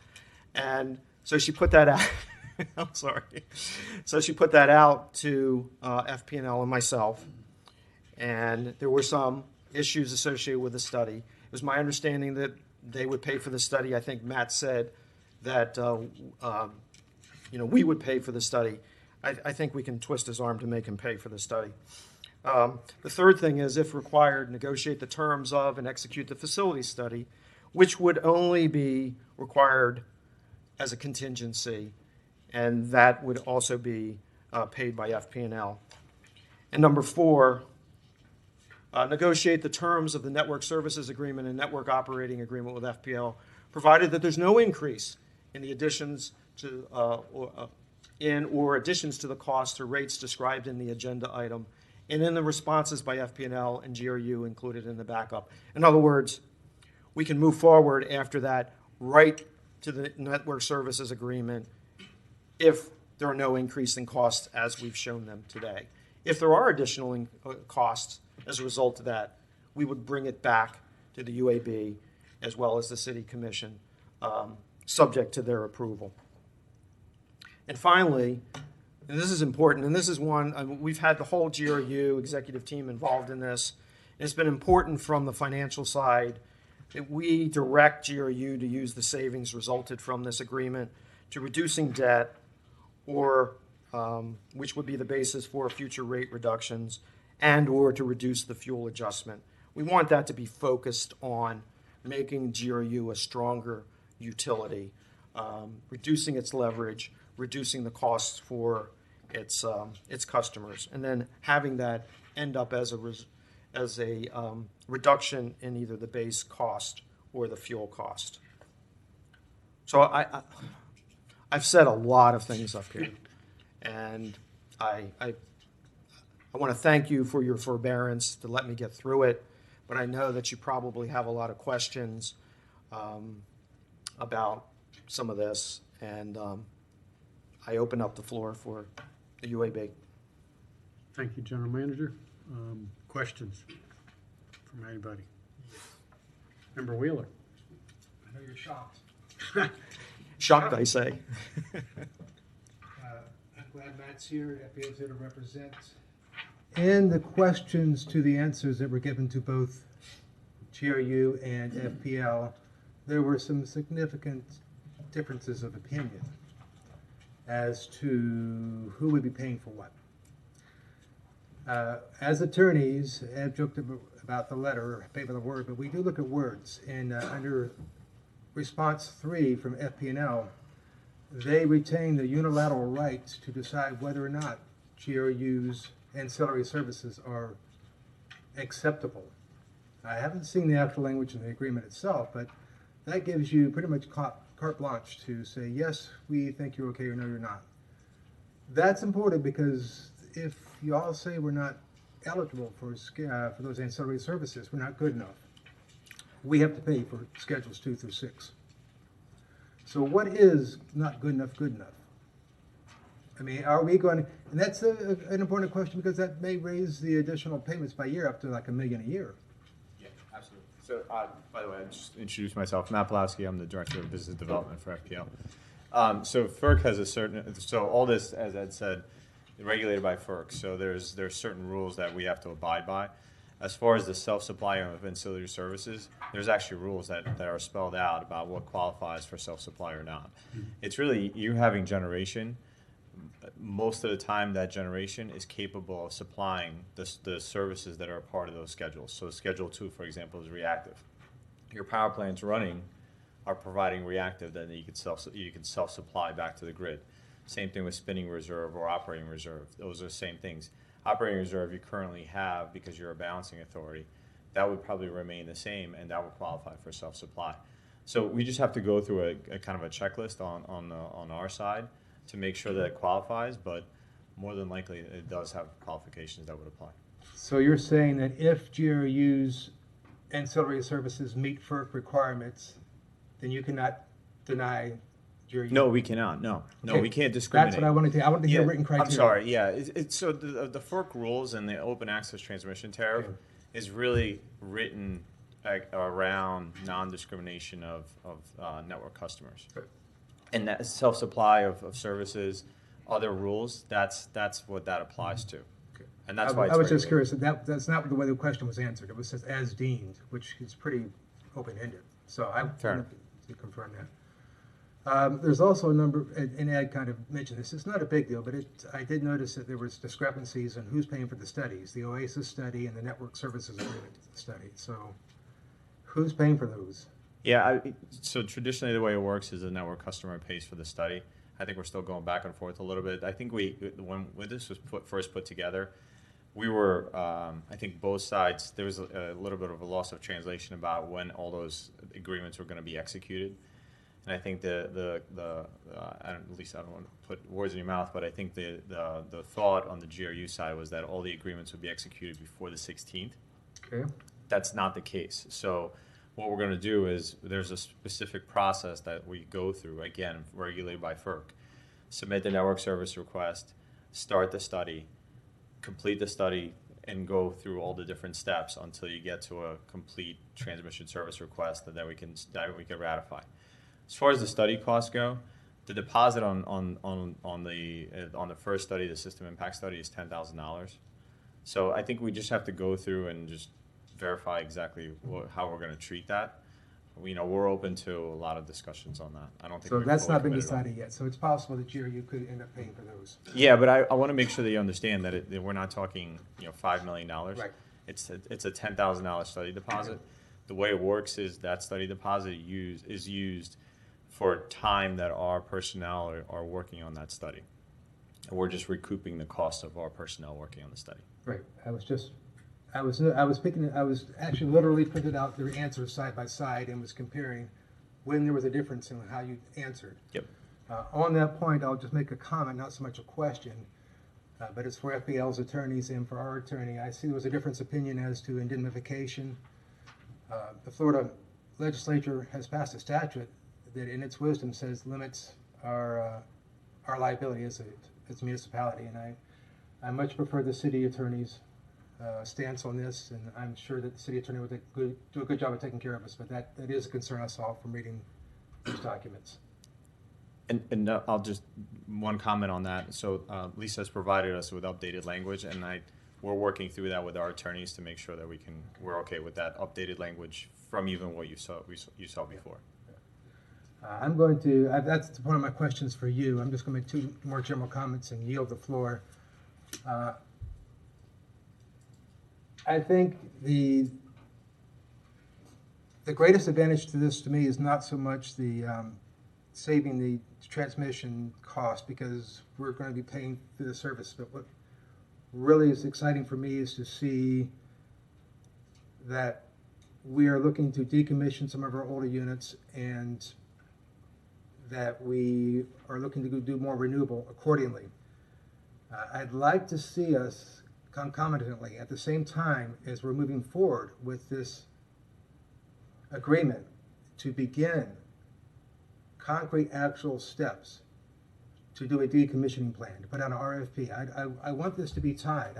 And so she put that out. I'm sorry. So she put that out to FP&L and myself. And there were some issues associated with the study. It was my understanding that they would pay for the study. I think Matt said that we would pay for the study. I think we can twist his arm to make him pay for the study. The third thing is, if required, negotiate the terms of and execute the facility study, which would only be required as a contingency, and that would also be paid by FP&L. And number 4, negotiate the terms of the network services agreement and network operating agreement with FPL, provided that there's no increase in the additions to or additions to the costs or rates described in the agenda item, and in the responses by FP&L and GRU included in the backup. In other words, we can move forward after that right to the network services agreement if there are no increase in costs as we've shown them today. If there are additional costs as a result of that, we would bring it back to the UAB as well as the City Commission, subject to their approval. And finally, and this is important, and this is one, we've had the whole GRU executive team involved in this. It's been important from the financial side that we direct GRU to use the savings resulted from this agreement to reducing debt, or which would be the basis for future rate reductions, and or to reduce the fuel adjustment. We want that to be focused on making GRU a stronger utility, reducing its leverage, reducing the costs for its customers, and then having that end up as a reduction in either the base cost or the fuel cost. So I've said a lot of things up here, and I want to thank you for your forbearance to let me get through it, but I know that you probably have a lot of questions about some of this, and I open up the floor for the UAB. Thank you, General Manager. Questions from anybody? Member Wheeler? I know you're shocked. Shocked, I say. I'm glad Matt's here, FPL's here to represent. In the questions to the answers that were given to both GRU and FPL, there were some significant differences of opinion as to who would be paying for what. As attorneys, Ed joked about the letter, or pay by the word, but we do look at words. And under response 3 from FP&L, they retain the unilateral right to decide whether or not GRU's ancillary services are acceptable. I haven't seen the actual language in the agreement itself, but that gives you pretty much carte blanche to say, yes, we think you're okay, or no, you're not. That's important because if you all say we're not eligible for those ancillary services, we're not good enough, we have to pay for schedules 2 through 6. So what is not good enough good enough? I mean, are we going to, and that's an important question because that may raise the additional payments by year up to like $1 million a year. Yeah, absolutely. So, by the way, I just introduced myself. Matt Pawlowski, I'm the Director of Business Development for FPL. So FERC has a certain, so all this, as Ed said, regulated by FERC. So there's certain rules that we have to abide by. As far as the self-supply of ancillary services, there's actually rules that are spelled out about what qualifies for self-supply or not. It's really you having generation. Most of the time, that generation is capable of supplying the services that are a part of those schedules. So Schedule 2, for example, is reactive. Your power plants running are providing reactive that you can self-supply back to the grid. Same thing with spinning reserve or operating reserve. Those are the same things. Operating reserve you currently have because you're a balancing authority, that would probably remain the same, and that would qualify for self-supply. So we just have to go through a kind of a checklist on our side to make sure that it qualifies, but more than likely it does have qualifications that would apply. So you're saying that if GRU's ancillary services meet FERC requirements, then you cannot deny GRU? No, we cannot. No, Okay. we can't discriminate. That's what I wanted to. I wanted to hear written criteria. I'm sorry. Yeah, it's so the FERC rules and the open access transmission tariff is really written around non-discrimination of network customers, and that self-supply of services, other rules. That's what that applies to, and that's why I was just regulated. curious. That's not the way the question was answered. It was just as deemed, which is pretty open-ended. So I wanted to confirm that. There's also a number, and Ed kind of mentioned this, it's not a big deal, but I did notice that there was discrepancies in who's paying for the studies, the OASIS study and the Network Services Agreement study. So who's paying for those? Yeah, so traditionally the way it works is the network customer pays for the study. I think we're still going back and forth a little bit. I think when this was first put together, we were, I think both sides, there was a little bit of a loss of translation about when all those agreements were going to be executed. And I think at least I don't want to put words in your mouth, but I think the thought on the GRU side was that all the agreements would be executed before the 16th. Okay. That's not the case. So what we're going to do is there's a specific process that we go through, again, regulated by FERC. Submit the network service request, start the study, complete the study, and go through all the different steps until you get to a complete transmission service request that we can ratify. As far as the study costs go, the deposit on the first study, the system impact study, is $10,000. So I think we just have to go through and just verify exactly how we're going to treat that. We're open to a lot of discussions on that. I don't think So we've that's fully not been committed on it. decided yet. So it's possible that GRU could end up paying for those. Yeah, but I want to make sure that you understand that we're not talking $5 million. Right. It's a $10,000 study deposit. The way it works is that study deposit is used for time that our personnel are working on that study. And we're just recouping the cost of our personnel working on the study. Right. I was actually literally printed out their answers side by side and was comparing when there was a difference in how you answered. Yep. On that point, I'll just make a comment, not so much a question, but it's for FBL's attorneys and for our attorney. I see there was a difference of opinion as to indemnification. The Florida legislature has passed a statute that in its wisdom says limits our liability as a municipality, and I much prefer the city attorney's stance on this, and I'm sure that the city attorney will do a good job of taking care of us, but that is a concern I saw from reading these documents. And I'll just, one comment on that. So Lisa's provided us with updated language, and we're working through that with our attorneys to make sure that we're okay with that updated language from even what you saw before. I'm going to, that's one of my questions for you. I'm just going to make two more general comments and yield the floor. I think the greatest advantage to this to me is not so much the saving the transmission cost, because we're going to be paying for the service, but what really is exciting for me is to see that we are looking to decommission some of our older units, and that we are looking to do more renewable accordingly. I'd like to see us concomitantly, at the same time as we're moving forward with this agreement, to begin concrete actual steps to do a decommissioning plan, to put out an RFP. I want this to be tied.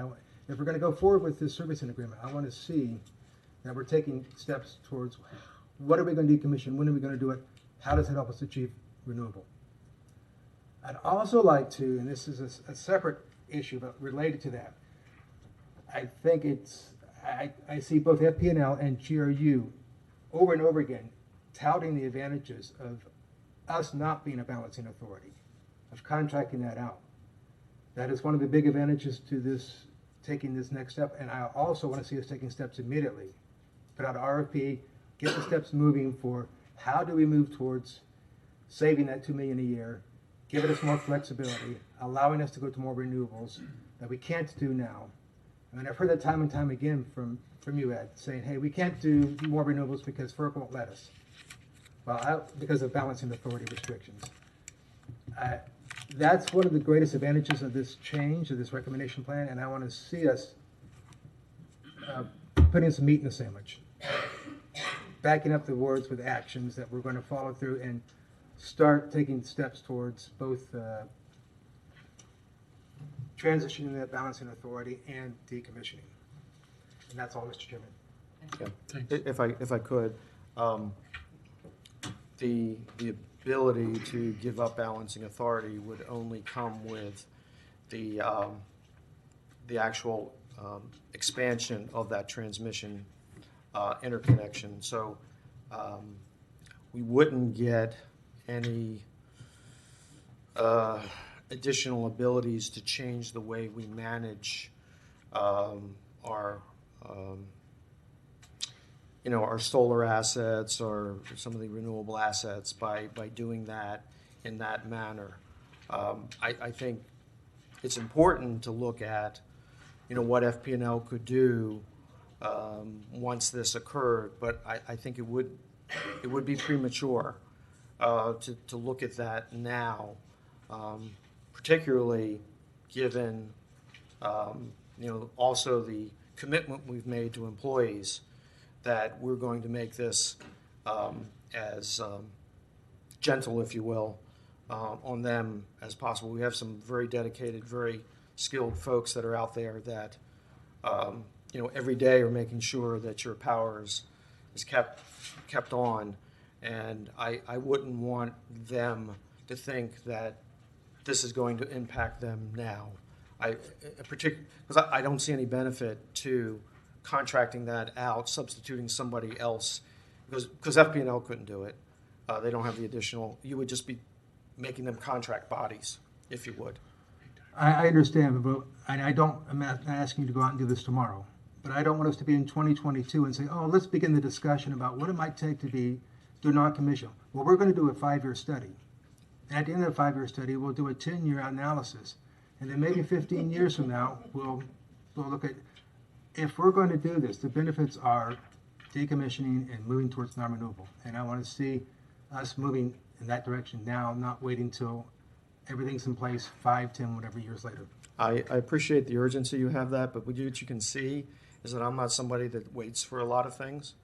If we're going to go forward with this servicing agreement, I want to see that we're taking steps towards what are we going to decommission, when are we going to do it, how does it help us achieve renewable. I'd also like to, and this is a separate issue but related to that, I think I see both FP&L and GRU over and over again touting the advantages of us not being a balancing authority, of contracting that out. That is one of the big advantages to this, taking this next step, and I also want to see us taking steps immediately. Put out an RFP, get the steps moving for how do we move towards saving that $2 million a year, giving us more flexibility, allowing us to go to more renewables that we can't do now. I mean, I've heard that time and time again from you, Ed, saying, hey, we can't do more renewables because FERC won't let us. Well, because of balancing authority restrictions. That's one of the greatest advantages of this change, of this recommendation plan, and I want to see us putting some meat in the sandwich, backing up the words with actions that we're going to follow through and start taking steps towards both transitioning that balancing authority and decommissioning. And that's all, Mr. Chairman. Yeah. If I could, the ability to give up balancing authority would only come with the actual expansion of that transmission interconnection. So we wouldn't get any additional abilities to change the way we manage our our solar assets or some of the renewable assets by doing that in that manner. I think it's important to look at what FP&L could do once this occurred, but I think it would be premature to look at that now, particularly given also the commitment we've made to employees that we're going to make this as gentle, if you will, on them as possible. We have some very dedicated, very skilled folks that are out there that every day are making sure that your power is kept on, and I wouldn't want them to think that this is going to impact them now. Because I don't see any benefit to contracting that out, substituting somebody else, because FP&L couldn't do it. They don't have the additional. You would just be making them contract bodies, if you would. I understand, but I'm not asking you to go out and do this tomorrow, but I don't want us to be in 2022 and say, oh, let's begin the discussion about what it might take to do non-commission. Well, we're going to do a 5-year study. And at the end of the 5-year study, we'll do a 10-year analysis. And then maybe 15 years from now, we'll look at, if we're going to do this, the benefits are decommissioning and moving towards non-renewable. And I want to see us moving in that direction now, not waiting till everything's in place 5, 10, whatever years later. I appreciate the urgency you have that, but what you can see is that I'm not somebody that waits for a lot of things.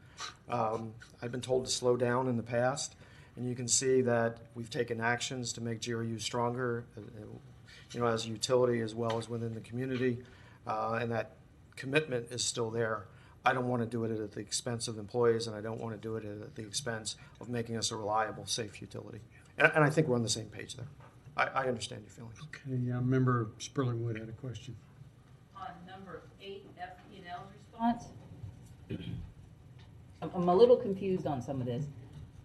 I've been told to slow down in the past, and you can see that we've taken actions to make GRU stronger, as a utility as well as within the community, and that commitment is still there. I don't want to do it at the expense of employees, and I don't want to do it at the expense of making us a reliable, safe utility. And I think we're on the same page there. I understand your feelings. Okay, yeah, Member Sperlingwood had a question. On number 8, FP&L response, I'm a little confused on some of this.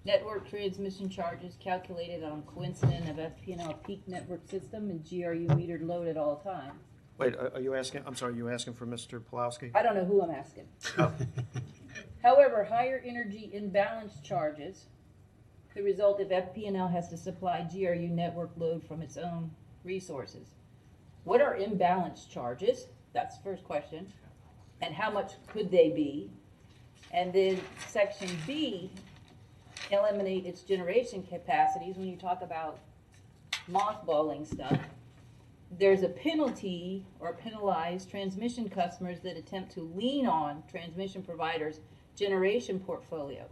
Network transmission charges calculated on coincident of FP&L peak network system and GRU metered load at all times. Wait, are you asking, I'm sorry, you asking for Mr. Pulowski? I don't know who I'm asking. Oh. However, higher energy imbalance charges could result if FP&L has to supply GRU network load from its own resources. What are imbalance charges? That's the first question. And how much could they be? And then section B, eliminate its generation capacities. When you talk about mothballing stuff, there's a penalty or penalize transmission customers that attempt to lean on transmission providers' generation portfolio.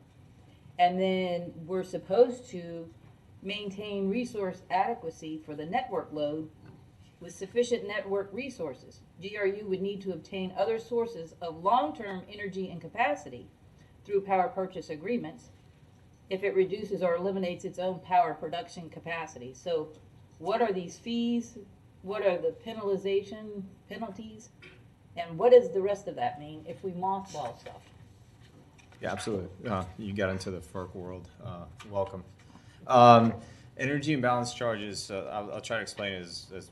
And then we're supposed to maintain resource adequacy for the network load with sufficient network resources. GRU would need to obtain other sources of long-term energy and capacity through power purchase agreements if it reduces or eliminates its own power production capacity. So what are these fees? What are the penalties? And what does the rest of that mean if we mothball stuff? Yeah, absolutely. You got into the FERC world. Welcome. Energy imbalance charges, I'll try to explain it as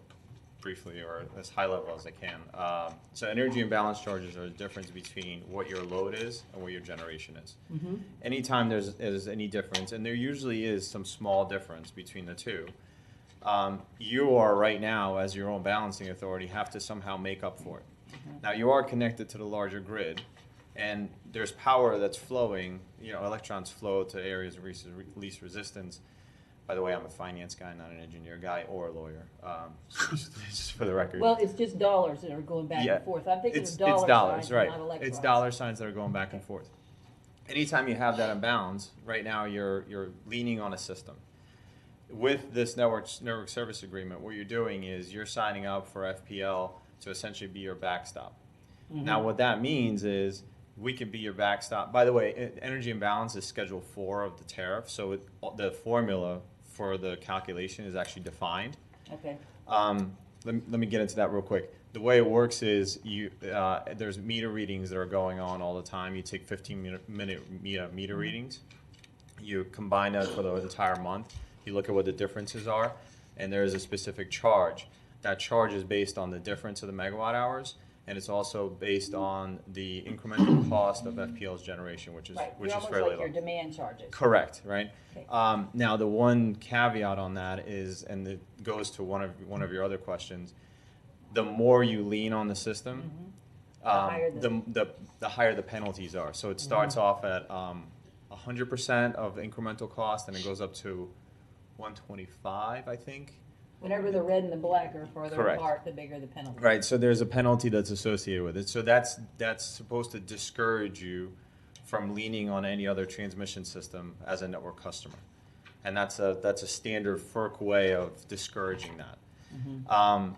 briefly or as high level as I can. So energy imbalance charges are the difference between what your load is and what your generation is. Mm-hmm. Anytime there's any difference, and there usually is some small difference between the two, you are right now, as your own balancing authority, have to somehow make up for it. Mm-hmm. Now, you are connected to the larger grid, and there's power that's flowing. You know, electrons flow to areas of least resistance. By the way, I'm a finance guy, not an engineer guy or a lawyer, so just for the record. Well, it's just dollars that are going back and forth. I'm thinking of dollar it's dollars, signs, right? not electrons. It's dollar signs that are going back and forth. Anytime you have that imbalance, right now you're leaning on a system. With this network service agreement, what you're doing is you're signing up for FPL to essentially be your backstop. Mm-hmm. Now, what that means is we can be your backstop. By the way, energy imbalance is Schedule 4 of the tariff, so the formula for the calculation is actually defined. Okay. Let me get into that real quick. The way it works is there's meter readings that are going on all the time. You take 15-minute meter readings. You combine that for the entire month. You look at what the differences are, and there is a specific charge. That charge is based on the difference of the megawatt hours, and it's also based on the incremental cost of FPL's generation, which is right. which You're is almost fairly like low. your demand charges. Correct, right? Okay. Now, the one caveat on that is, and it goes to one of your other questions, the more you lean on the system, the higher the penalties are. So it starts off at 100% of incremental cost, and it goes up to 125, I think. Whenever the red and the black are further Correct. apart, the bigger the penalty. Right, so there's a penalty that's associated with it. So that's supposed to discourage you from leaning on any other transmission system as a network customer. And that's a standard FERC way of discouraging that. Mm-hmm.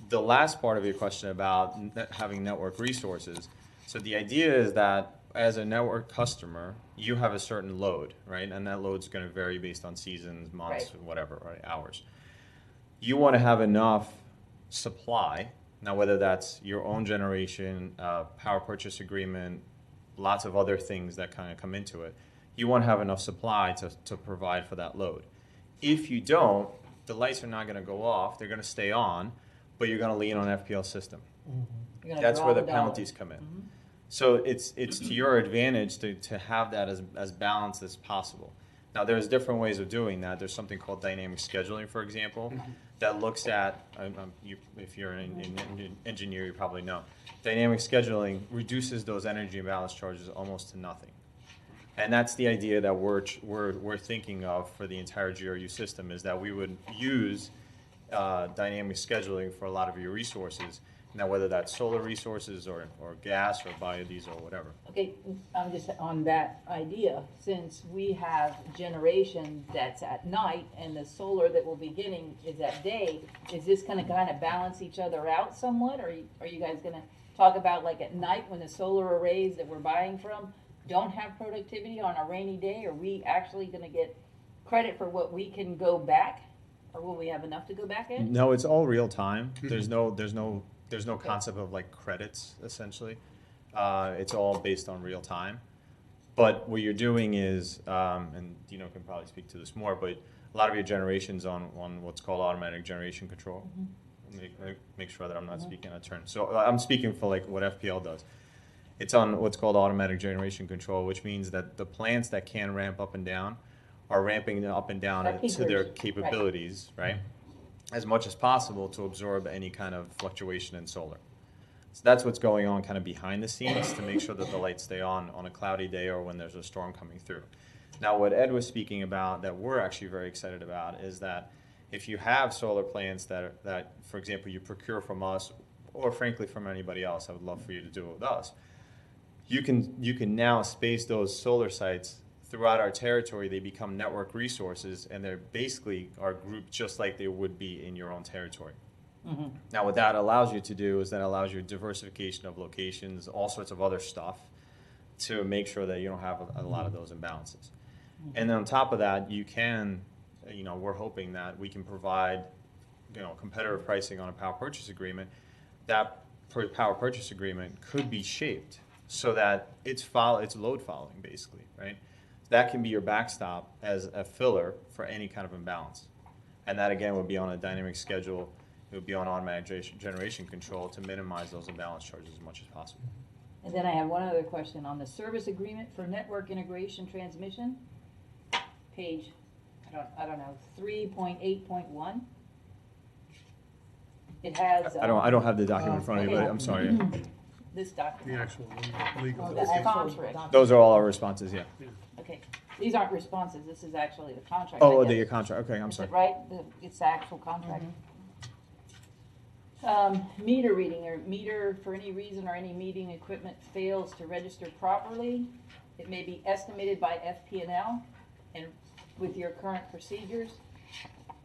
The last part of your question about having network resources, so the idea is that as a network customer, you have a certain load, right? And that load's going to vary based on seasons, months, right. Whatever, right? Hours. You want to have enough supply. Now, whether that's your own generation, power purchase agreement, lots of other things that kind of come into it, you want to have enough supply to provide for that load. If you don't, the lights are not going to go off. They're going to stay on, but you're going to lean on FPL system. Mm-hmm. That's where the penalties come in. Mm-hmm. So it's to your advantage to have that as balanced as possible. Now, there's different ways of doing that. There's something called dynamic scheduling, for example, that looks at, if you're an engineer, you probably know. Dynamic scheduling reduces those energy imbalance charges almost to nothing. And that's the idea that we're thinking of for the entire GRU system, is that we would use dynamic scheduling for a lot of your resources. Now, whether that's solar resources or gas or biodiesel or whatever. Okay, I'm just on that idea. Since we have generation that's at night and the solar that we'll be getting is at day, is this going to kind of balance each other out somewhat? Or are you guys going to talk about like at night when the solar arrays that we're buying from don't have productivity on a rainy day? Are we actually gonna get credit for what we can go back? Or will we have enough to go back in? No, it's all real time. There's no concept of like credits essentially. It's all based on real time. But what you're doing is, and Dino can probably speak to this more, but a lot of your generation's on what's called automatic generation control. Make sure that I'm not speaking out of turn. So I'm speaking for like what FPL does. It's on what's called automatic generation control, which means that the plants that can ramp up and down are ramping up and down At to their peakers. capabilities, right? As much as possible to absorb any kind of fluctuation in solar. So that's what's going on kind of behind the scenes to make sure that the lights stay on a cloudy day or when there's a storm coming through. Now, what Ed was speaking about that we're actually very excited about is that if you have solar plants that, for example, you procure from us or frankly from anybody else, I would love for you to do it with us, you can now space those solar sites throughout our territory. They become network resources, and they're basically are grouped just like they would be in your own territory. Now, what that allows you to do is that allows you diversification of locations, all sorts of other stuff to make sure that you don't have a lot of those imbalances. And then on top of that, you can, we're hoping that we can provide, competitive pricing on a power purchase agreement. That power purchase agreement could be shaped so that it's load following, basically, right? That can be your backstop as a filler for any kind of imbalance. And that, again, would be on a dynamic schedule. It would be on automatic generation control to minimize those imbalance charges as much as possible. And then I have one other question on the service agreement for network integration transmission. Page, I don't know, 3.8.1. It has. I don't have the document in front of me, but I'm sorry. This The document. actual legal. This contract. Those are all our responses, yeah. Okay, these aren't responses, this is actually the contract. Oh, I guess. your contract, okay, I'm Is sorry. it right? It's the actual contract. Meter reading, or meter for any reason or any meeting equipment fails to register properly, it may be estimated by FP&L and with your current procedures,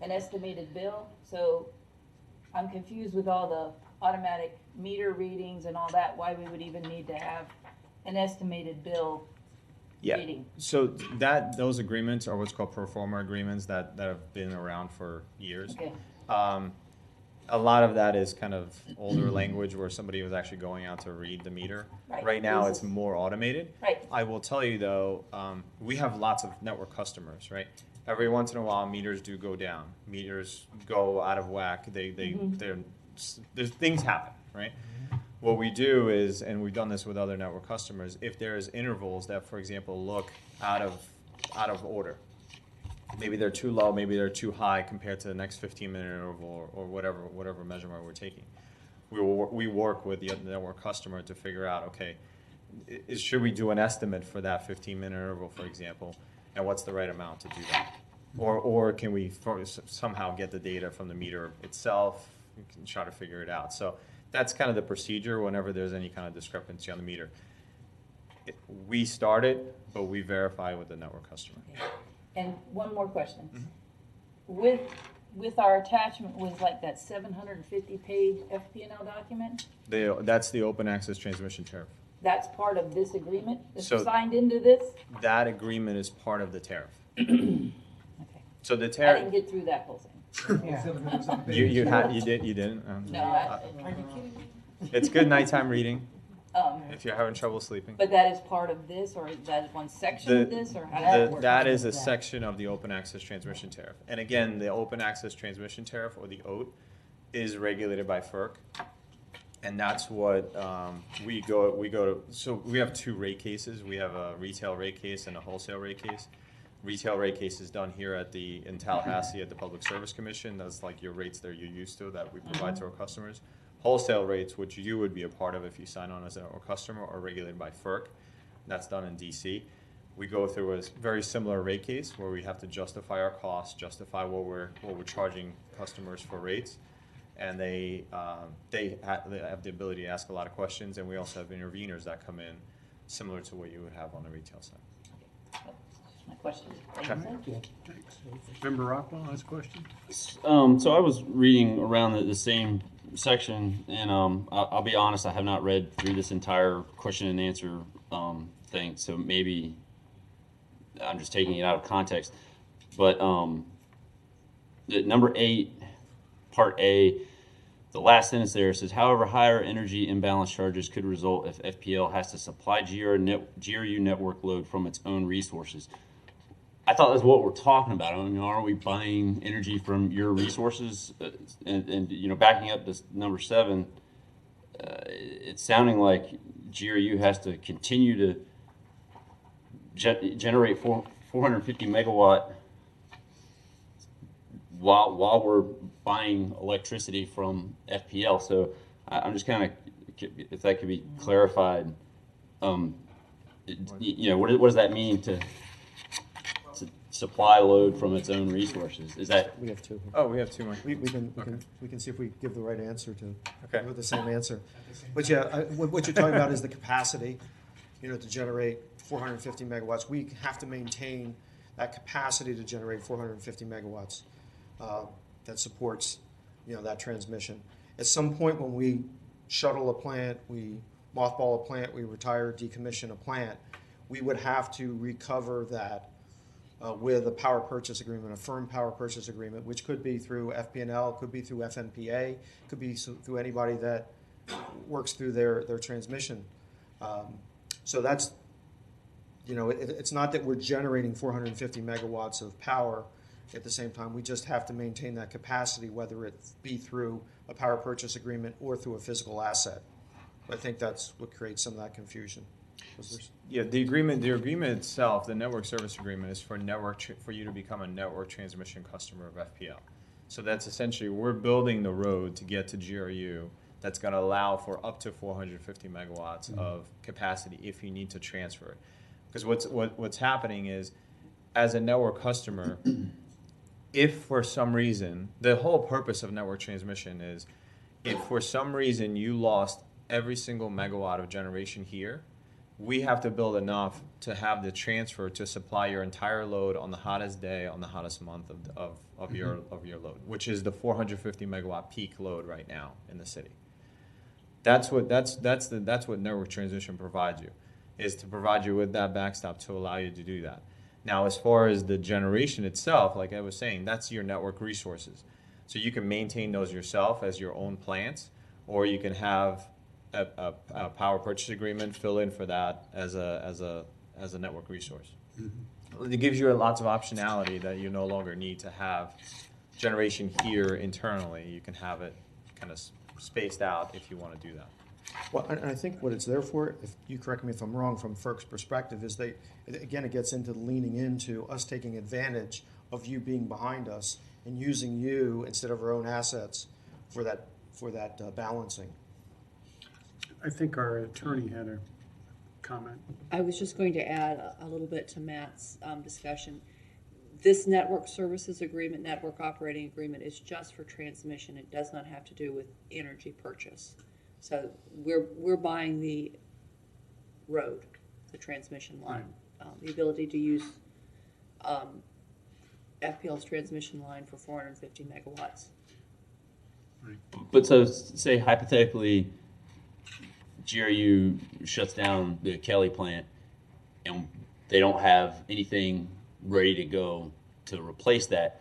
an estimated bill. So I'm confused with all the automatic meter readings and all that, why we would even need to have an estimated bill reading. So those agreements are what's called pro forma agreements that have been around for years. Okay. A lot of that is kind of older language where somebody was actually going out to read the meter. Right now, it's more automated. Right. I will tell you though, we have lots of network customers, right? Every once in a while, meters do go down. Meters go out of whack. There's things happen, right? What we do is, and we've done this with other network customers, if there's intervals that, for example, look out of order, maybe they're too low, maybe they're too high compared to the next 15-minute interval or whatever measurement we're taking. We work with the network customer to figure out, okay, should we do an estimate for that 15-minute interval, for example, and what's the right amount to do that? Or can we somehow get the data from the meter itself and can try to figure it out? So that's kind of the procedure whenever there's any kind of discrepancy on the meter. We start it, but we verify with the network customer. Okay. And one more question. With our attachment was like that 750-page FP&L document? That's the open access transmission tariff. That's part of this agreement? It's So- signed into this? That agreement is part of the tariff. Okay. So the I tariff, didn't get through that whole thing. you didn't? No, are you kidding me? It's good nighttime reading if you're having trouble sleeping. But that is part of this, or that is one section of this, or how does that work? That is a section of the open access transmission tariff. And again, the open access transmission tariff, or the OAT, is regulated by FERC. And that's what we go to. So we have two rate cases. We have a retail rate case and a wholesale rate case. Retail rate case is done here in Tallahassee at the Public Service Commission. That's like your rates that you're used to that we provide to our customers. Wholesale rates, which you would be a part of if you sign on as a customer, are regulated by FERC. That's done in DC. We go through a very similar rate case where we have to justify our costs, justify what we're charging customers for rates, and they have the ability to ask a lot of questions. And we also have interveners that come in, similar to what you would have on the retail side. My question. Okay. Thanks. Member Rockwell has a question? So I was reading around the same section, and I'll be honest, I have not read through this entire question and answer thing, so maybe I'm just taking it out of context. But number 8, part A, the last sentence there says, however, higher energy imbalance charges could result if FPL has to supply GRU network load from its own resources. I thought that's what we're talking about. I mean, are we buying energy from your resources? And you know, backing up to number 7, it's sounding like GRU has to continue to generate 450 megawatt while we're buying electricity from FPL. So I'm just kind of, if that could be clarified, you know, what does that mean to supply load from its own resources? Is that We have two. Oh, we have 2 more. We can see if we give the right answer to, Okay. with the same answer. But yeah, what you're talking about is the capacity, you know, to generate 450 megawatts. We have to maintain that capacity to generate 450 megawatts that supports, you know, that transmission. At some point when we shuttle a plant, we mothball a plant, we retire, decommission a plant, we would have to recover that with a power purchase agreement, a firm power purchase agreement, which could be through FP&L, could be through FMPA, could be through anybody that works through their transmission. So that's, you know, it's not that we're generating 450 megawatts of power at the same time. We just have to maintain that capacity, whether it be through a power purchase agreement or through a physical asset. I think that's what creates some of that confusion. Yeah, the agreement itself, the network service agreement, is for for you to become a network transmission customer of FPL. So that's essentially, we're building the road to get to GRU that's going to allow for up to 450 megawatts of capacity if you need to transfer it. Because what's happening is, as a network customer, if for some reason, the whole purpose of network transmission is, if for some reason you lost every single megawatt of generation here, we have to build enough to have the transfer to supply your entire load on the hottest day, on the hottest month of your load, which is the 450 megawatt peak load right now in the city. That's what network transition provides you, is to provide you with that backstop to allow you to do that. Now, as far as the generation itself, like I was saying, that's your network resources. So you can maintain those yourself as your own plants, or you can have a power purchase agreement fill in for that as a network resource. Mm-hmm. It gives you lots of optionality that you no longer need to have generation here internally. You can have it kind of spaced out if you want to do that. Well, and I think what it's there for, if you correct me if I'm wrong, from FERC's perspective, is it gets into leaning into us taking advantage of you being behind us and using you instead of our own assets for that balancing. I think our attorney had a comment. I was just going to add a little bit to Matt's discussion. This network services agreement, network operating agreement, is just for transmission. It does not have to do with energy purchase. So we're buying the road, the transmission line, the ability to use FPL's transmission line for 450 megawatts. Right. But so say hypothetically, GRU shuts down the Kelly plant and they don't have anything ready to go to replace that,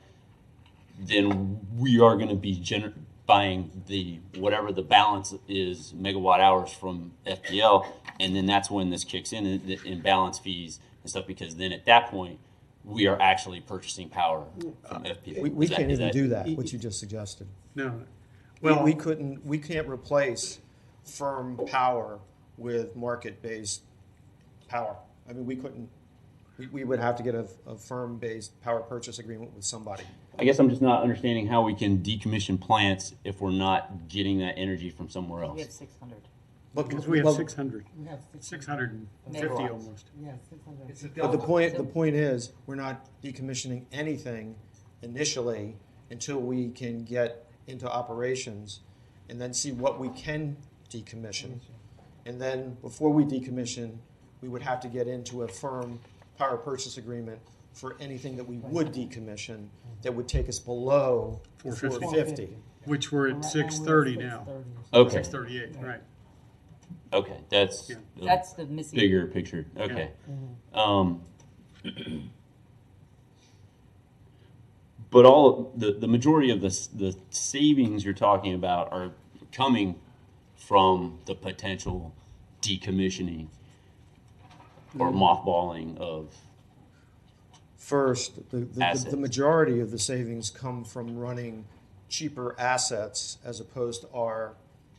then we are going to be buying the whatever the balance is megawatt hours from FPL, and then that's when this kicks in balance fees and stuff, because then at that point we are actually purchasing power from FPL. We can't even do that, what you just suggested. No. Well, we can't replace firm power with market-based power. I mean, we couldn't. We would have to get a firm-based power purchase agreement with somebody. I guess I'm just not understanding how we can decommission plants if we're not getting that energy from somewhere else. We have 600. Because we have 600. We have 650 megawatts. almost. Yeah, 600. But the point is, we're not decommissioning anything initially until we can get into operations and then see what we can decommission. And then before we decommission, we would have to get into a firm power purchase agreement for anything that we would decommission that would take us below 450. 450. Which we're at 630 now. Okay. 638, right. Okay, that's Yeah. a That's the missing. bigger picture. Okay. But all the majority of the savings you're talking about are coming from the potential decommissioning or mothballing of First, Assets. the majority of the savings come from running cheaper assets as opposed to our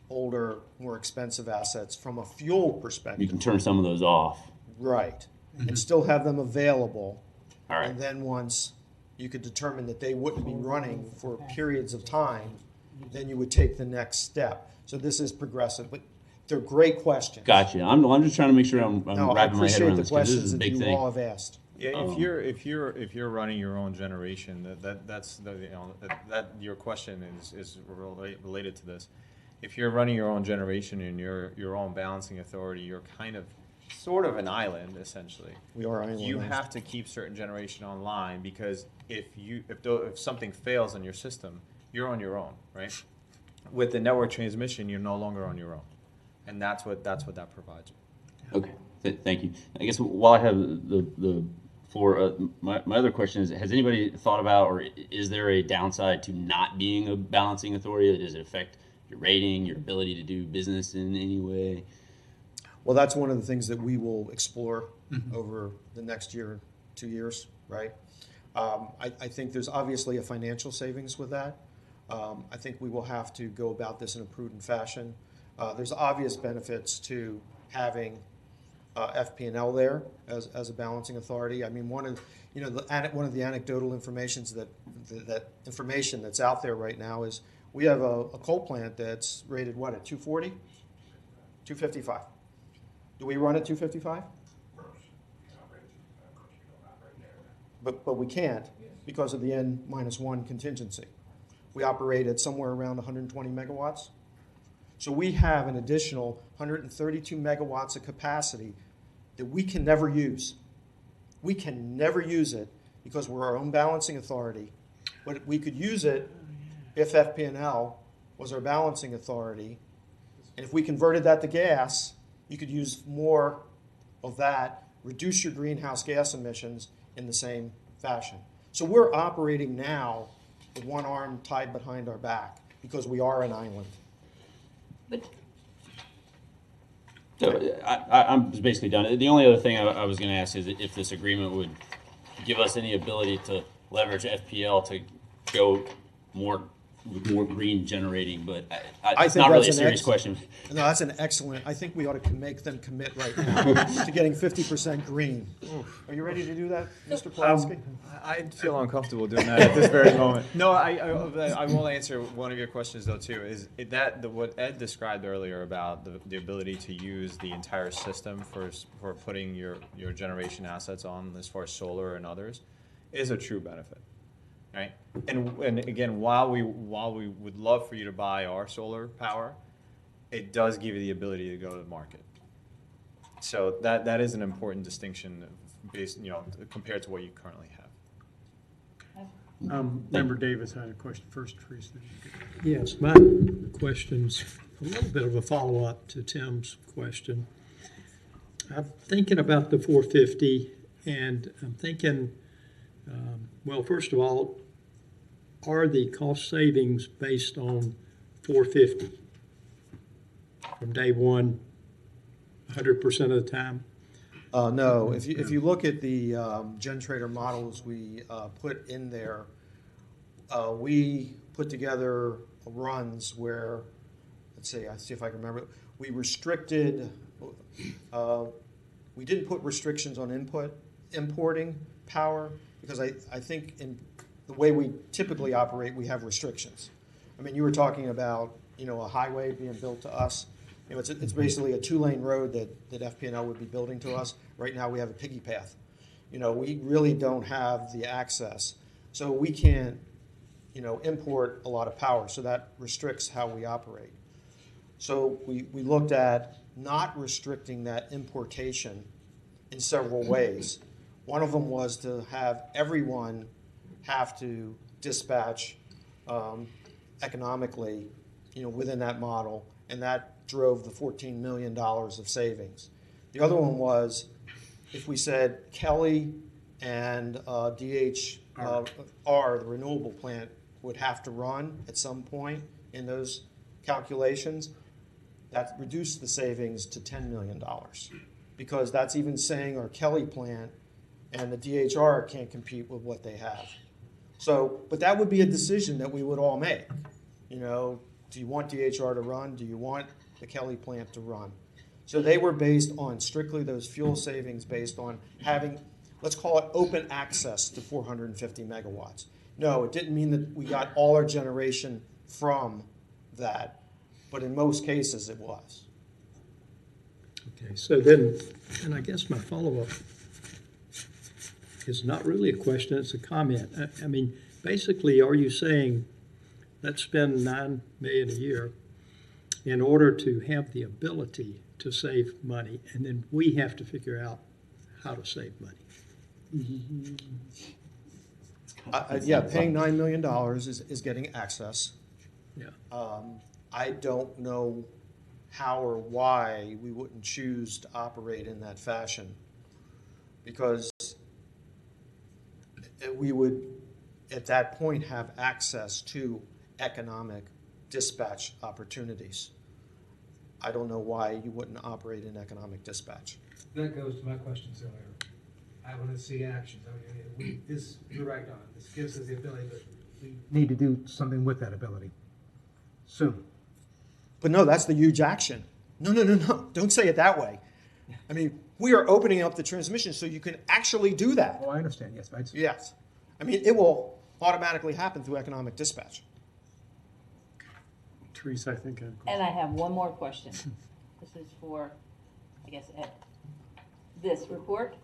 older, more expensive assets from a fuel perspective. you can turn some of those off. Right. And still have them available. All right. And then once you could determine that they wouldn't be running for periods of time, then you would take the next step. So this is progressive, but they're great questions. Gotcha. I'm just trying to make sure I'm No, I wrapping my head appreciate around the this because this questions is a that big you thing. all have asked. Yeah, if you're running your own generation, that's the, you know, that your question is related to this. If you're running your own generation and your own balancing authority, you're kind of sort of an island essentially. We are island. You have to keep certain generation online because if something fails in your system, you're on your own, right? With the network transmission, you're no longer on your own, and that's what that provides. Okay, thank you. I guess while I have the floor, my other question is, has anybody thought about, or is there a downside to not being a balancing authority? Does it affect your rating, your ability to do business in any way? Well, that's one of the things that we will explore over the next year, 2 years, right? I think there's obviously a financial savings with that. I think we will have to go about this in a prudent fashion. There's obvious benefits to having FP&L there as a balancing authority. I mean, one of the anecdotal information that's out there right now is we have a coal plant that's rated what, at 240, 255. Do we run at 255? But we can't because of the N-1 contingency. We operate at somewhere around 120 megawatts. So we have an additional 132 megawatts of capacity that we can never use. We can never use it because we're our own balancing authority. But we could use it if FP&L was our balancing authority. And if we converted that to gas, you could use more of that, reduce your greenhouse gas emissions in the same fashion. So we're operating now with one arm tied behind our back because we are an island. So I'm basically done. The only other thing I was going to ask is if this agreement would give us any ability to leverage FPL to go more green generating, but it's not really a serious question. No, that's an excellent. I think we ought to make them commit right now to getting 50% green. Are you ready to do that, Mr. Pulaski? I feel uncomfortable doing that at this very moment. No, I will answer one of your questions though too. Is what Ed described earlier about the ability to use the entire system for putting your generation assets on, as far as solar and others, is a true benefit, right? And again, while we would love for you to buy our solar power, it does give you the ability to go to the market. So that is an important distinction based, compared to what you currently have. Member Davis had a question first, Teresa. Yes, my question's a little bit of a follow-up to Tim's question. I'm thinking about the 450, and I'm thinking, well, first of all, are the cost savings based on 450 from day one, 100% of the time? No. If you look at the GenTrader models we put in there, we put together runs where, let's see if I can remember. We restricted. We didn't put restrictions on importing power because I think in the way we typically operate, we have restrictions. I mean, you were talking about a highway being built to us. It's basically a 2-lane road that FP&L would be building to us. Right now we have a piggy path. We really don't have the access. So we can't, import a lot of power. So that restricts how we operate. So we looked at not restricting that importation in several ways. One of them was to have everyone have to dispatch economically, within that model, and that drove the $14 million of savings. The other one was if we said Kelly and DHR, the renewable plant, would have to run at some point in those calculations, that reduced the savings to $10 million. Because that's even saying our Kelly plant and the DHR can't compete with what they have. So, but that would be a decision that we would all make. Do you want DHR to run? Do you want the Kelly plant to run? So they were based on strictly those fuel savings based on having, let's call it open access to 450 megawatts. No, it didn't mean that we got all our generation from that, but in most cases it was. Okay, so then, and I guess my follow-up is not really a question, it's a comment. I mean, basically, are you saying, let's spend $9 million a year in order to have the ability to save money, and then we have to figure out how to save money? Yeah, paying $9 million is getting access. Yeah. I don't know how or why we wouldn't choose to operate in that fashion, because we would, at that point, have access to economic dispatch opportunities. I don't know why you wouldn't operate in economic dispatch. That goes to my questions earlier. I want to see actions. You're right, Don. This gives us the ability, but we need to do something with that ability soon. But no, that's the huge action. No. Don't say it that way. I mean, we are opening up the transmission so you can actually do that. Oh, I understand. Yes. Yes. I mean, it will automatically happen through economic dispatch. Teresa, I think. And I have one more question. This is for, I guess, Ed. This report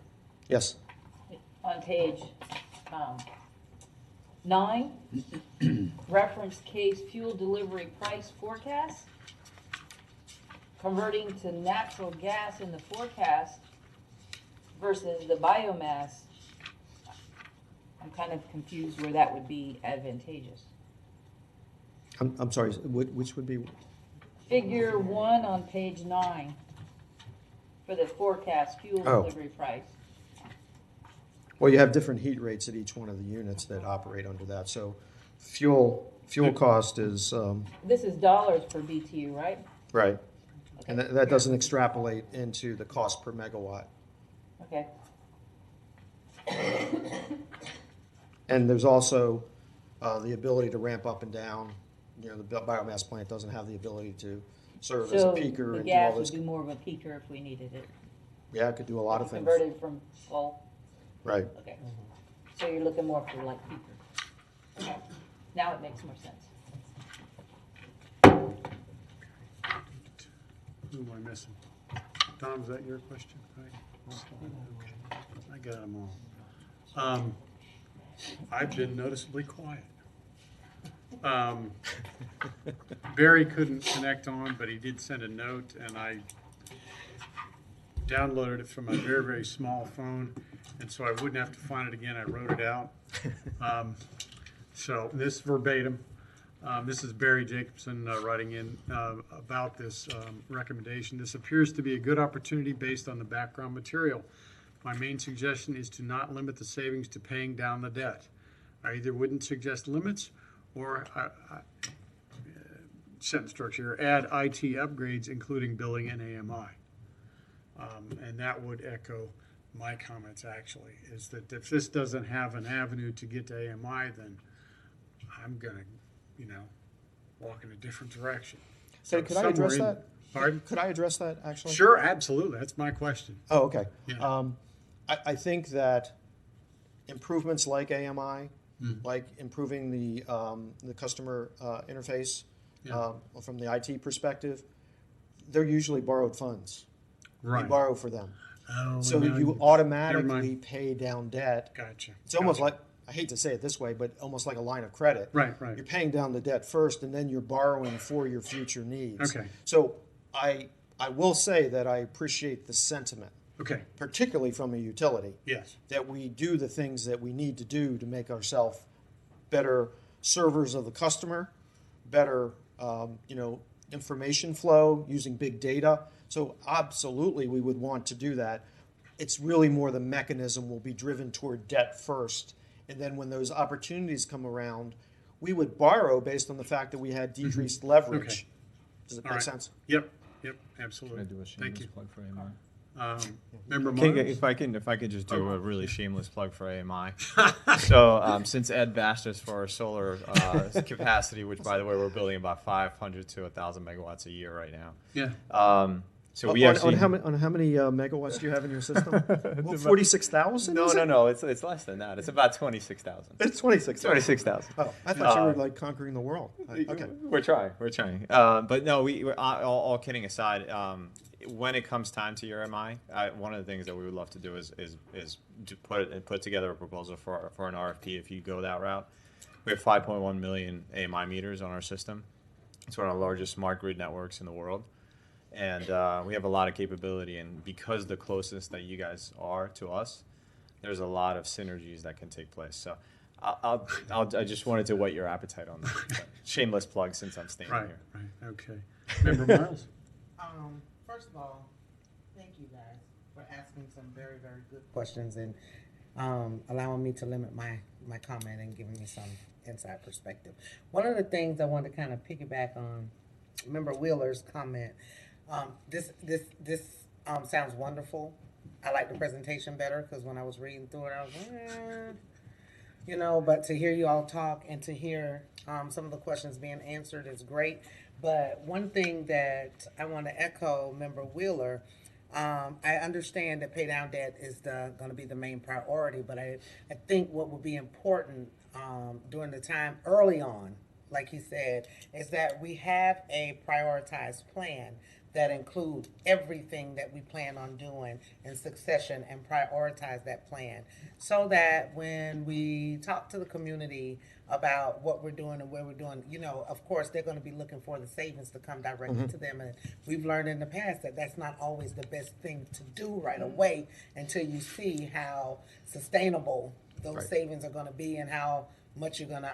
Yes. on page 9, reference case fuel delivery price forecast, converting to natural gas in the forecast versus the biomass. I'm kind of confused where that would be advantageous. I'm sorry, which would be? Figure 1 on page 9 for the forecast fuel delivery price. Well, you have different heat rates at each one of the units that operate under that. So fuel cost is... This is dollars per BTU, right? Right. Okay. And that doesn't extrapolate into the cost per megawatt. Okay. And there's also the ability to ramp up and down. The biomass plant doesn't have the ability to serve as a peaker and do all this. So the gas would be more of a peaker if we needed it. Yeah, it could do a lot of things. Converted from coal. Right. Okay. So you're looking more for like peaker. Okay. Now it makes more sense. Who am I missing? Tom, is that your question? Right. Okay. I got them all. I've been noticeably quiet. Barry couldn't connect on, but he did send a note, and I downloaded it from a very, very small phone, and so I wouldn't have to find it again. I wrote it out. So this verbatim. This is Barry Jacobson writing in about this recommendation. This appears to be a good opportunity based on the background material. My main suggestion is to not limit the savings to paying down the debt. I either wouldn't suggest limits or sentence structure, add IT upgrades, including billing and AMI. And that would echo my comments, actually, is that if this doesn't have an avenue to get to AMI, then I'm going to, walk in a different direction. So could I address that? Pardon? Could I address that, actually? Sure, absolutely. That's my question. Oh, okay. Yeah. I think that improvements like AMI, like improving the customer interface from the IT perspective, they're usually borrowed funds. Right. You borrow for them. Oh, So no, you automatically pay down debt. Gotcha. It's almost like, I hate to say it this way, but almost like a line of credit. Right. You're paying down the debt first, and then you're borrowing for your future needs. Okay. So I will say that I appreciate the sentiment. Okay, particularly from a utility, yes, that we do the things that we need to do to make ourselves better servers of the customer, better, information flow using big data. So absolutely, we would want to do that. It's really more the mechanism will be driven toward debt first. And then when those opportunities come around, we would borrow based on the fact that we had decreased leverage. Okay. Does it All make right. sense? Yep, Can I absolutely. do a Thank you. shameless plug for AMI? Member King, Miles? if I could just do a really shameless plug for AMI. So since Ed bashed us for our solar capacity, which by the way we're building about 500 to 1,000 megawatts a year right now. Yeah. So we have on seen, how many megawatts do you have in your system? Well, 46,000. no, it's less than that. It's about 26,000. It's 26,000. 26,000. Oh, I thought you were like conquering the world. Okay. We're trying. But no, all kidding aside, when it comes time to your MI, one of the things that we would love to do is to put together a proposal for an RFP if you go that route. We have 5.1 million AMI meters on our system. It's one of the largest smart grid networks in the world. And we have a lot of capability, and because the closest that you guys are to us, there's a lot of synergies that can take place. So I just wanted to whet your appetite on that. But shameless plug since I'm standing Right, here. right, okay. Member Miles? First of all, thank you guys for asking some very, very good questions and allowing me to limit my comment and giving me some inside perspective. One of the things I wanted to kind of piggyback on Member Wheeler's comment, this sounds wonderful. I like the presentation better because when I was reading through it, I was but to hear you all talk and to hear some of the questions being answered is great. But one thing that I want to echo, Member Wheeler, I understand that pay down debt is going to be the main priority, but I think what will be important during the time early on, like he said, is that we have a prioritized plan that includes everything that we plan on doing in succession and prioritize that plan so that when we talk to the community about what we're doing and where we're doing, of course, they're going to be looking for the savings to come directly to them. And we've learned in the past that that's not always the best thing to do right away until you see how sustainable those savings are going to be and how much you're going to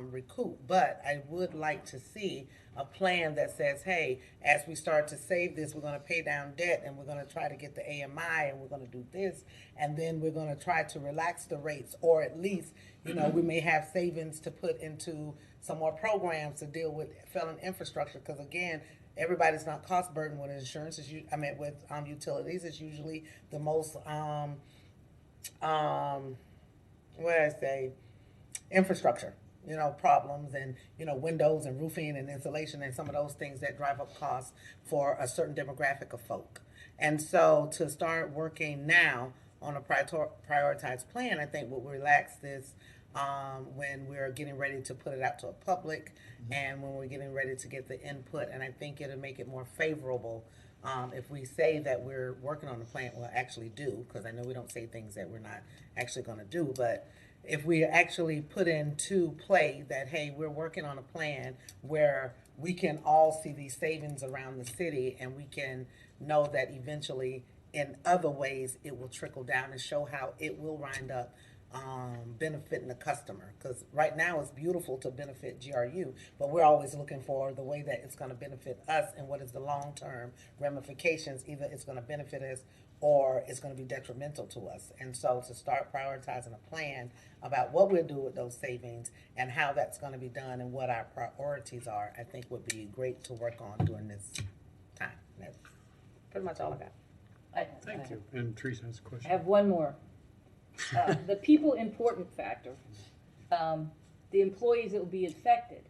recoup. But I would like to see a plan that says, hey, as we start to save this, we're going to pay down debt and we're going to try to get the AMI and we're going to do this. And then we're going to try to relax the rates, or at least, we may have savings to put into some more programs to deal with failing infrastructure. Because again, everybody's not cost burdened with insurance. With utilities, it's usually the most, infrastructure, problems and, windows and roofing and insulation and some of those things that drive up costs for a certain demographic of folk. And so to start working now on a prioritized plan, I think will relax this when we're getting ready to put it out to a public and when we're getting ready to get the input. And I think it'll make it more favorable if we say that we're working on a plan, we'll actually do, because I know we don't say things that we're not actually going to do, but if we actually put into play that, hey, we're working on a plan where we can all see these savings around the city and we can know that eventually in other ways it will trickle down and show how it will wind up benefiting the customer. Because right now it's beautiful to benefit GRU, but we're always looking for the way that it's going to benefit us and what is the long-term ramifications. Either it's going to benefit us or it's going to be detrimental to us. And so to start prioritizing a plan about what we'll do with those savings and how that's going to be done and what our priorities are, I think would be great to work on during this time. That's pretty much all I got. Thank you. And Teresa has a question. I have one more. The people important factor, the employees that will be affected.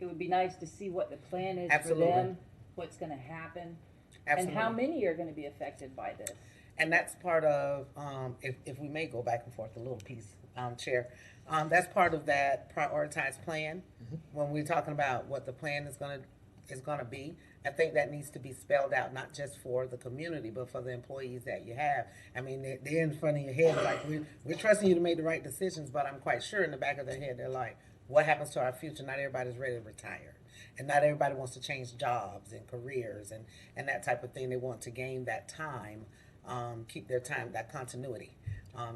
It would be nice to see what the plan is Absolutely. for them, what's going to happen, Absolutely. and how many are going to be affected by this. And that's part of, if we may go back and forth a little piece, Chair, that's part of that prioritized plan. When we're talking about what the plan is going to be, I think that needs to be spelled out, not just for the community, but for the employees that you have. I mean, they're in front of your head, like, we're trusting you to make the right decisions, but I'm quite sure in the back of their head, they're like, what happens to our future? Not everybody's ready to retire. And not everybody wants to change jobs and careers and that type of thing. They want to gain that time keep their time, that continuity,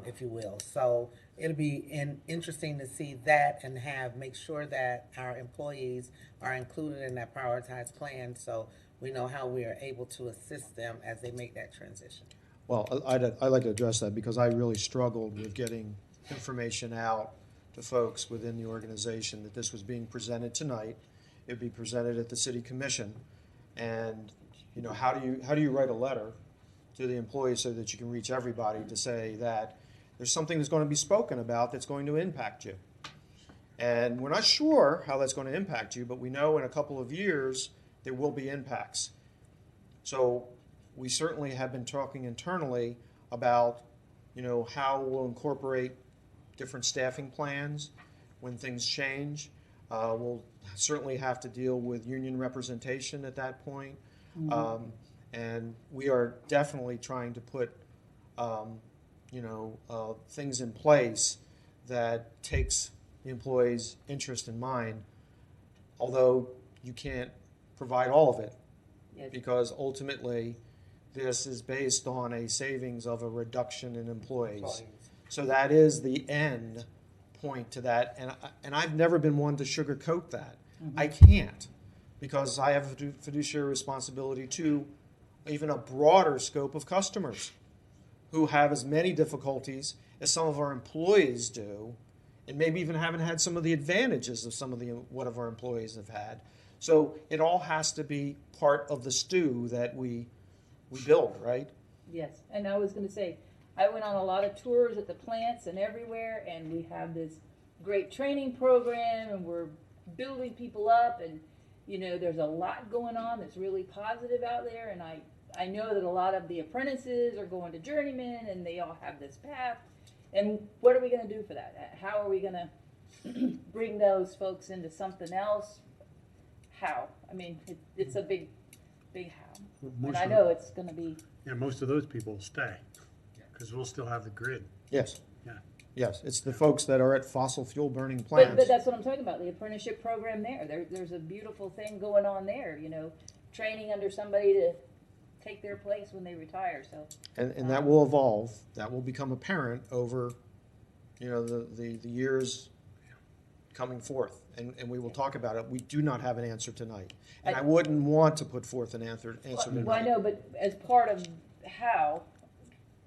if you will. So it'll be interesting to see that and make sure that our employees are included in that prioritized plan, so we know how we are able to assist them as they make that transition. Well, I'd like to address that because I really struggled with getting information out to folks within the organization that this was being presented tonight. It'd be presented at the city commission, and you know, how do you write a letter to the employees so that you can reach everybody to say that there's something that's going to be spoken about that's going to impact you, and we're not sure how that's going to impact you, but we know in a couple of years there will be impacts. So we certainly have been talking internally about, you know, how we'll incorporate different staffing plans when things change. We'll certainly have to deal with union representation at that point. And we are definitely trying to put, things in place that takes the employee's interest in mind, although you can't provide all of it, Yes. because ultimately this is based on a savings of a reduction in employees. So that is the end point to that, and I've never been one to sugarcoat that. I can't, because I have a fiduciary responsibility to even a broader scope of customers who have as many difficulties as some of our employees do, and maybe even haven't had some of the advantages of what of our employees have had. So it all has to be part of the stew that we build, right? Yes, and I was gonna say, I went on a lot of tours at the plants and everywhere, and we have this great training program, and we're building people up, and you know, there's a lot going on that's really positive out there, and I know that a lot of the apprentices are going to journeyman, and they all have this path, and what are we gonna do for that? How are we gonna bring those folks into something else? How? I mean, it's a big how. And I know it's gonna be. Yeah, most of those people will stay, because we'll still have the grid. Yes. Yeah. Yes, it's the folks that are at fossil fuel burning plants. But that's what I'm talking about, the apprenticeship program there's a beautiful thing going on there, you know, training under somebody to take their place when they retire, so. And that will evolve, that will become apparent over, you know, the years coming forth, and we will talk about it. We do not have an answer tonight, and I wouldn't want to put forth an answer tonight. Well, I know, but as part of how,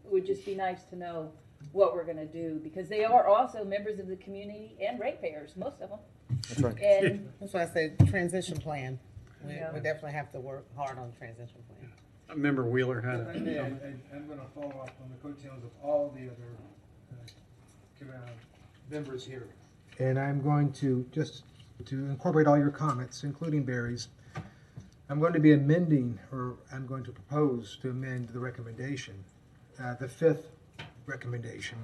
it would just be nice to know what we're gonna do, because they are also members of the community and ratepayers, most of them. That's right. And That's why I said transition plan. We definitely have to work hard on the transition plan. Member Wheeler had I'm going to follow up on the coattails of all the other members here. And I'm going to, just to incorporate all your comments, including Barry's, I'm going to be amending, or I'm going to propose to amend the recommendation, the fifth recommendation.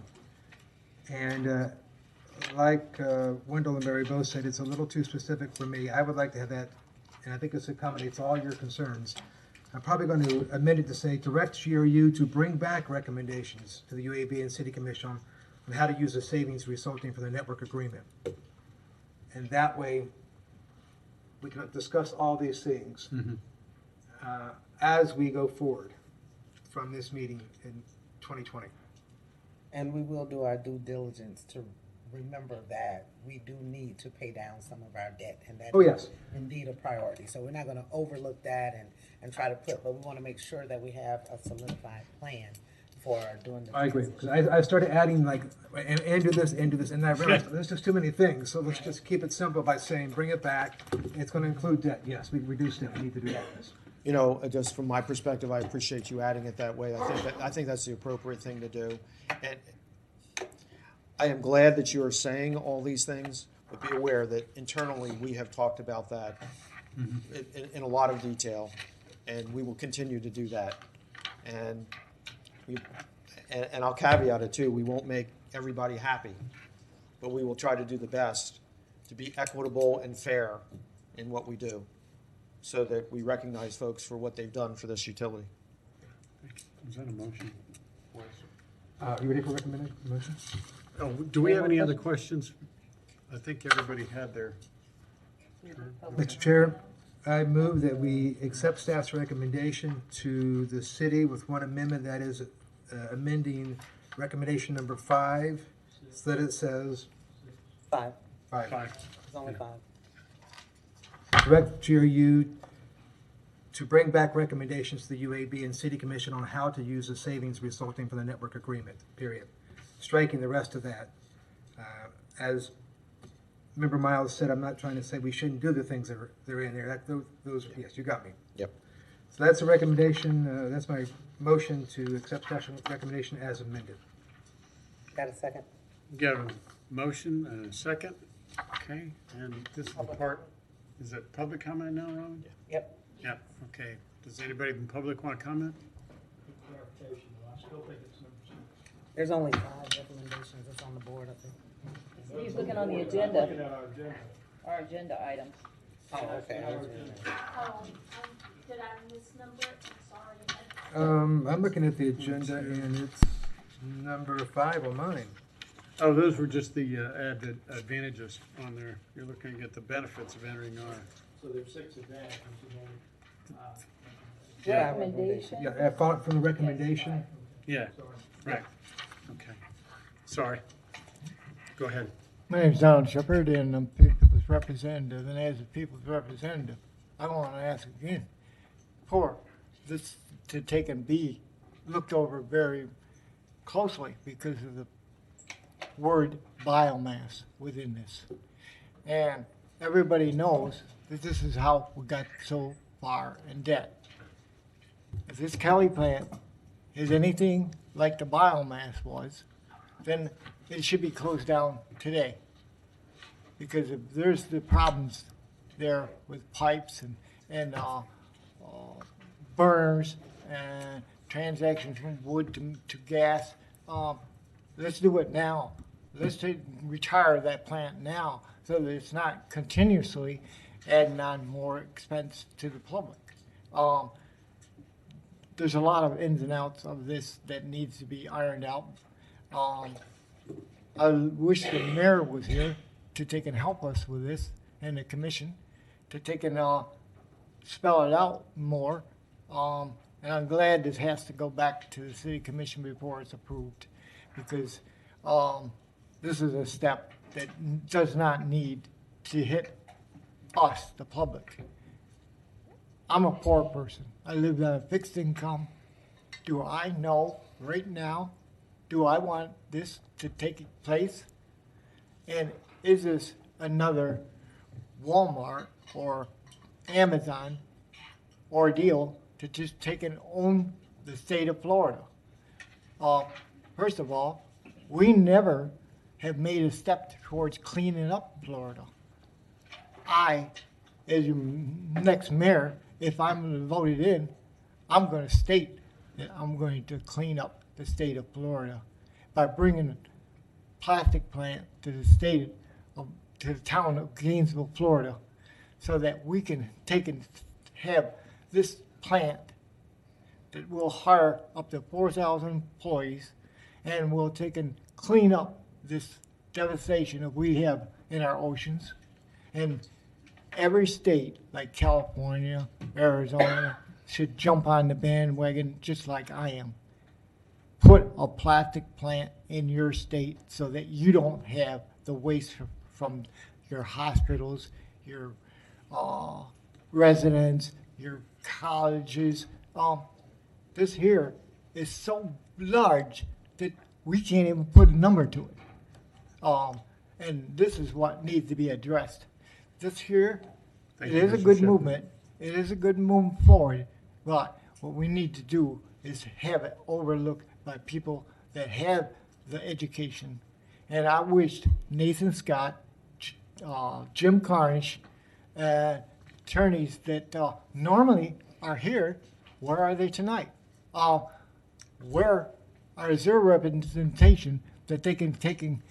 And like Wendell and Barry both said, it's a little too specific for me. I would like to have that, and I think this accommodates all your concerns. I'm probably going to amend it to say, direct GRU to bring back recommendations to the UAB and City Commission on how to use the savings resulting from the network agreement. And that way, we can discuss all these things as we go forward from this meeting in 2020. And we will do our due diligence to remember that we do need to pay down some of our debt, and that is indeed a priority. So we're not going to overlook that and try to but we want to make sure that we have a solidified plan for doing the I agree, because I started adding like, and do this, and I realized there's just too many things, so let's just keep it simple by saying, bring it back. It's going to include debt. Yes, we reduced debt. We need to do that. You know, just from my perspective, I appreciate you adding it that way. I think that's the appropriate thing to do. And I am glad that you are saying all these things, but be aware that internally we have talked about that in a lot of detail, and we will continue to do that. And I'll caveat it too, we won't make everybody happy, but we will try to do the best to be equitable and fair in what we do, so that we recognize folks for what they've done for this utility. Is that a motion? You ready for recommended motion? Oh, do we have any other questions? I think everybody had their. Mr. Chair, I move that we accept staff's recommendation to the city with one amendment, that is amending recommendation number 5, so that it says 5. 5. It's only 5. Direct GRU to bring back recommendations to the UAB and City Commission on how to use the savings resulting from the network agreement, period. Striking the rest of that. As Member Miles said, I'm not trying to say we shouldn't do the things that are in there. Those, yes, you got me. Yep. So that's a recommendation, that's my motion to accept staff's recommendation as amended. Got a second? Got a motion and a second. Okay, and this is the part, is it public comment now, Ron? Yep. Yep, okay. Does anybody in public want to comment? There's only 5 recommendations that's on the board, I think. He's looking on the agenda, our agenda items. Oh, okay. Did I misnumber it? I'm sorry. I'm looking at the agenda and it's number 5 on mine. Oh, those were just the added advantages on there. You're looking at the benefits of entering our. So there's 6 advantages. Recommendation. Yeah, from the recommendation. Yeah, right. Okay. Sorry. Go ahead. My name's Donald Shepard, and I'm People's Representative, and as a People's Representative, I want to ask again for this to take and be looked over very closely because of the word biomass within this. And everybody knows that this is how we got so far in debt. If this Kelly plant is anything like the biomass was, then it should be closed down today. Because if there's the problems there with pipes and burners and transactions from wood to gas, let's do it now. Let's retire that plant now so that it's not continuously adding on more expense to the public. There's a lot of ins and outs of this that needs to be ironed out. I wish the mayor was here to take and help us with this, and the commission to take and spell it out more. And I'm glad this has to go back to the city commission before it's approved, because this is a step that does not need to hit us, the public. I'm a poor person. I live on a fixed income. Do I know right now, do I want this to take place? And is this another Walmart or Amazon ordeal to just take and own the state of Florida? First of all, we never have made a step towards cleaning up Florida. I, as your next mayor, if I'm voted in, I'm going to state that I'm going to clean up the state of Florida by bringing a plastic plant to the town of Gainesville, Florida, so that we can take and have this plant that will hire up to 4,000 employees and will take and clean up this devastation that we have in our oceans. And every state, like California, Arizona, should jump on the bandwagon just like I am. Put a plastic plant in your state so that you don't have the waste from your hospitals, your residents, your colleges. This here is so large that we can't even put a number to it. And this is what needs to be addressed. This here, it is a good movement. It is a good move forward. But what we need to do is have it overlooked by people that have the education. And I wished Nathan Scott, Jim Carnish, attorneys that normally are here, where are they tonight? Where is their representation that they can take and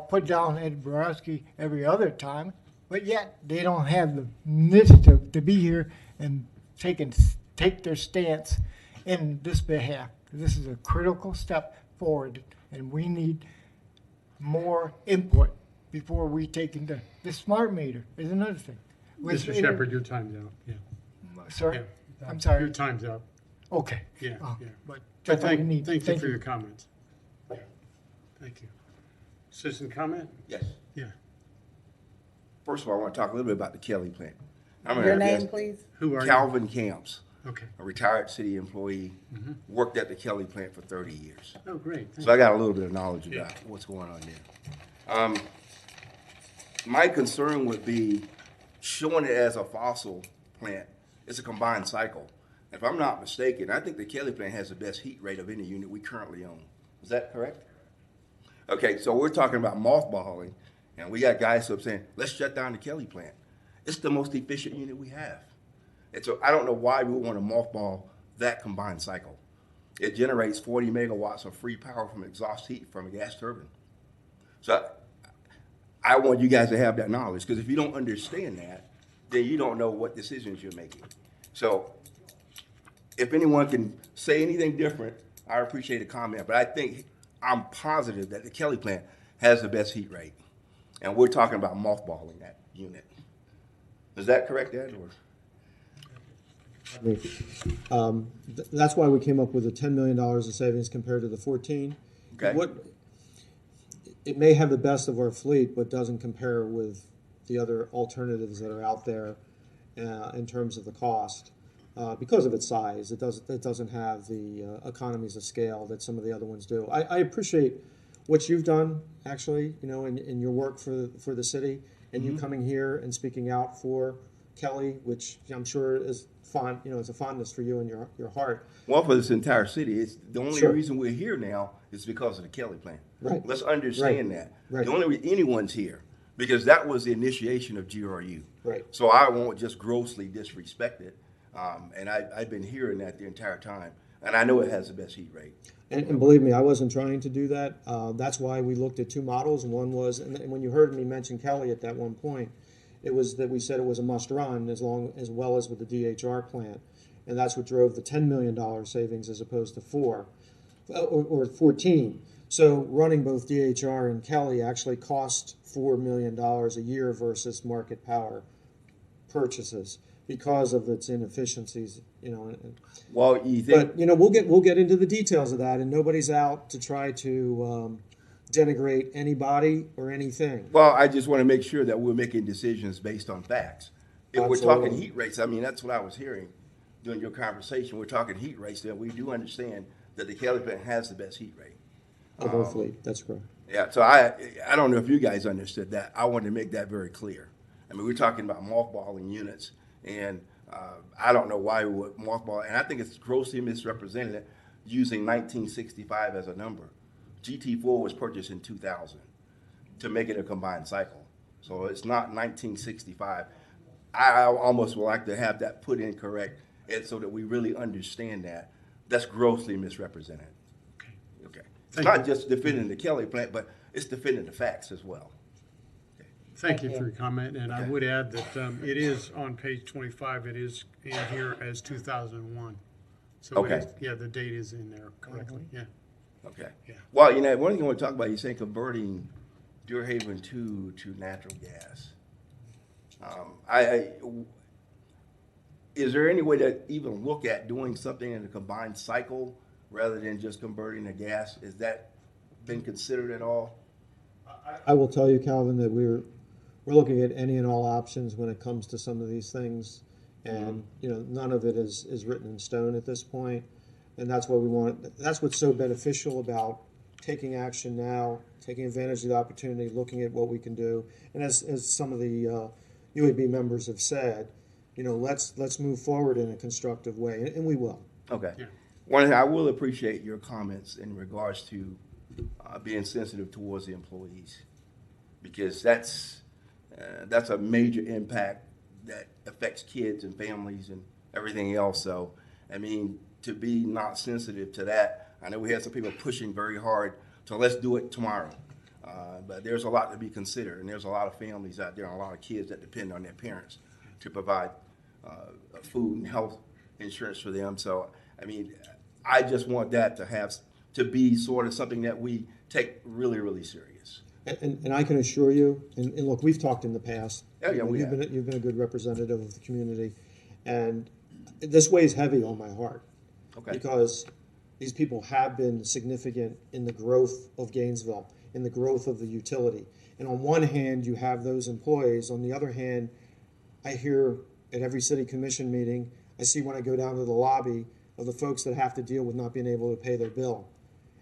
put down Ed Borowski every other time, but yet they don't have the initiative to be here and take their stance in this behalf. This is a critical step forward, and we need more input before we take into the smart meter is another thing. Which Mr. meeting- Shepherd, your time's out, yeah. Sir, Yeah. I'm sorry. Your time's out, Okay. yeah, Oh, yeah. But that's all we thank need. you Thank for you. your comments. Yeah. Thank you. Citizen comment? Yes. Yeah. First of all, I want to talk a little bit about the Kelly plant. I'm Your an name, FS please? Who are you? Calvin Camps, Okay. a retired city employee, Mm-hmm. worked at the Kelly plant for 30 years. Oh, great. So I got a little bit of knowledge about what's going on there. My concern would be showing it as a fossil plant. It's a combined cycle. If I'm not mistaken, I think the Kelly plant has the best heat rate of any unit we currently own. Is that correct? Okay, so we're talking about mothballing, and we got guys up saying, let's shut down the Kelly plant. It's the most efficient unit we have. And so I don't know why we want to mothball that combined cycle. It generates 40 megawatts of free power from exhaust heat from a gas turbine. So I want you guys to have that knowledge, because if you don't understand that, then you don't know what decisions you're making. So if anyone can say anything different, I appreciate a comment, but I'm positive that the Kelly plant has the best heat rate. And we're talking about mothballing that unit. Is that correct, Ed? Or? That's why we came up with the $10 million of savings compared to the 14. Okay. It may have the best of our fleet, but doesn't compare with the other alternatives that are out there in terms of the cost. Because of its size, it doesn't have the economies of scale that some of the other ones do. I appreciate what you've done, actually, in your work for the city, and you coming here and speaking out for Kelly, which I'm sure is fond, it's a fondness for you in your heart. Well, for this entire city, it's the only Sure. reason we're here now is because of the Kelly plant. Right. Let's understand Right. that. Right. The only reason anyone's here, because that was the initiation of GRU. Right. So I won't just grossly disrespect it. And I've been hearing that the entire time. And I know it has the best heat rate. And believe me, I wasn't trying to do that. That's why we looked at two models. One was, and when you heard me mention Kelly at that one point, it was that we said it was a must run as well as with the DHR plant. And that's what drove the $10 million savings as opposed to 4 or 14. So running both DHR and Kelly actually cost $4 million a year versus market power purchases because of its inefficiencies, Well, you think, But we'll get into the details of that, and nobody's out to try to denigrate anybody or anything. well, I just want to make sure that we're making decisions based on facts. If we're talking Absolutely. heat rates, I mean, that's what I was hearing during your conversation. We're talking heat rates there. We do understand that the Kelly plant has the best heat rate. Of our fleet, that's correct. Yeah, so I don't know if you guys understood that. I wanted to make that very clear. I mean, we're talking about mothballing units, and I don't know why we would mothball, and I think it's grossly misrepresented using 1965 as a number. GT4 was purchased in 2000 to make it a combined cycle. So it's not 1965. I almost would like to have that put in correct, and so that we really understand that. That's grossly misrepresented. Okay. It's Thank not you. just defending the Kelly plant, but it's defending the facts as well. Thank you for your comment, and I Okay. would add that it is on page 25, it is in here as 2001. So it Okay. is, yeah, the date is in there correctly, yeah. Okay. Yeah. Well, one thing I want to talk about, you're saying converting Deerhaven 2 to natural gas. Is there any way to even look at doing something in a combined cycle rather than just converting to gas? Is that been considered at all? I will tell you, Calvin, that we're looking at any and all options when it comes to some of these things, and none of it is written in stone at this point, and that's what we want. That's what's so beneficial about taking action now, taking advantage of the opportunity, looking at what we can do, and as some of the UAB members have said, let's move forward in a constructive way, and we will. Okay. Yeah. One thing, I will appreciate your comments in regards to being sensitive towards the employees, because that's a major impact that affects kids and families and everything else. So, I mean, to be not sensitive to that, I know we had some people pushing very hard, so let's do it tomorrow. But there's a lot to be considered, and there's a lot of families out there and a lot of kids that depend on their parents to provide food and health insurance for them. So, I mean, I just want that to be sort of something that we take really, really serious. And I can assure you, and look, we've talked in the past. Yeah, You know, we you've have. been a good representative of the community, and this weighs heavy on my heart. Okay. Because these people have been significant in the growth of Gainesville, in the growth of the utility. And on one hand, you have those employees. On the other hand, I hear at every city commission meeting, I see when I go down to the lobby of the folks that have to deal with not being able to pay their bill.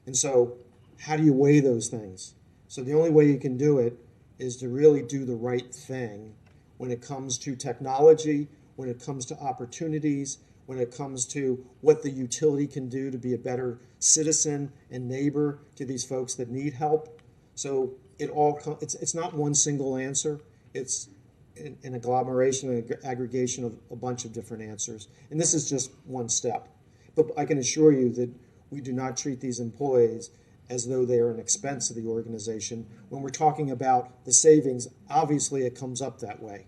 And so how do you weigh those things? So the only way you can do it is to really do the right thing when it comes to technology, when it comes to opportunities, when it comes to what the utility can do to be a better citizen and neighbor to these folks that need help. So it's not one single answer. It's an agglomeration, an aggregation of a bunch of different answers. And this is just one step. But I can assure you that we do not treat these employees as though they are an expense of the organization. When we're talking about the savings, obviously it comes up that way.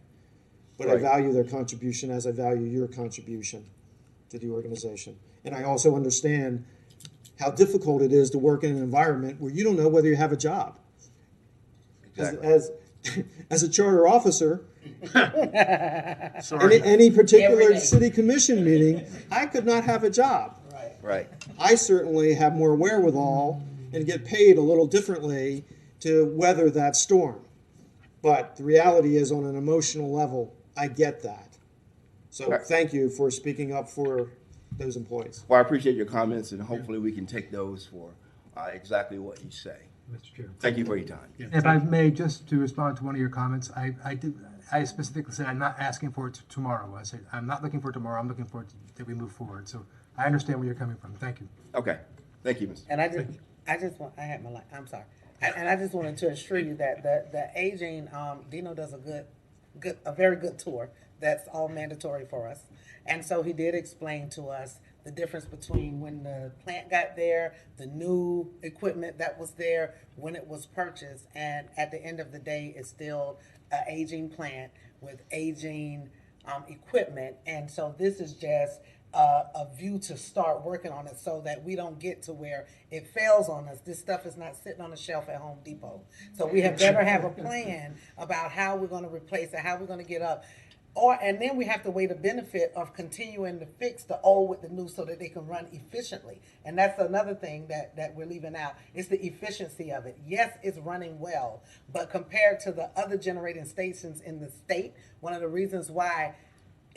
But I Right. value their contribution as I value your contribution to the organization. And I also understand how difficult it is to work in an environment where you don't know whether you have a job. Exactly. As a charter officer, Sorry. any Every particular day. city commission meeting, I could not have a job. Right. I certainly have more wherewithal and get paid a little differently to weather that storm. But the reality is, on an emotional level, I get that. So Right. thank you for speaking up for those employees. Well, I appreciate your comments, and hopefully we can take those for exactly what you say. Mr. Chair. Thank you for your time. Yeah, If I may, just to respond to one of your comments, I specifically said I'm not asking for it tomorrow. I said I'm not looking for it tomorrow. I'm looking for it that we move forward. So I understand where you're coming from. Thank you. Okay. Thank you, Mr. And I had my light, I'm sorry. And I just wanted to assure you that the aging, Dino does a very good tour. That's all mandatory for us. And so he did explain to us the difference between when the plant got there, the new equipment that was there, when it was purchased. And at the end of the day, it's still an aging plant with aging equipment. And so this is just a view to start working on it so that we don't get to where it fails on us. This stuff is not sitting on the shelf at Home Depot. So we have better have a plan about how we're going to replace it, how we're going to get up. And then we have to weigh the benefit of continuing to fix the old with the new so that they can run efficiently. And that's another thing that we're leaving out. It's the efficiency of it. Yes, it's running well, but compared to the other generating stations in the state, one of the reasons why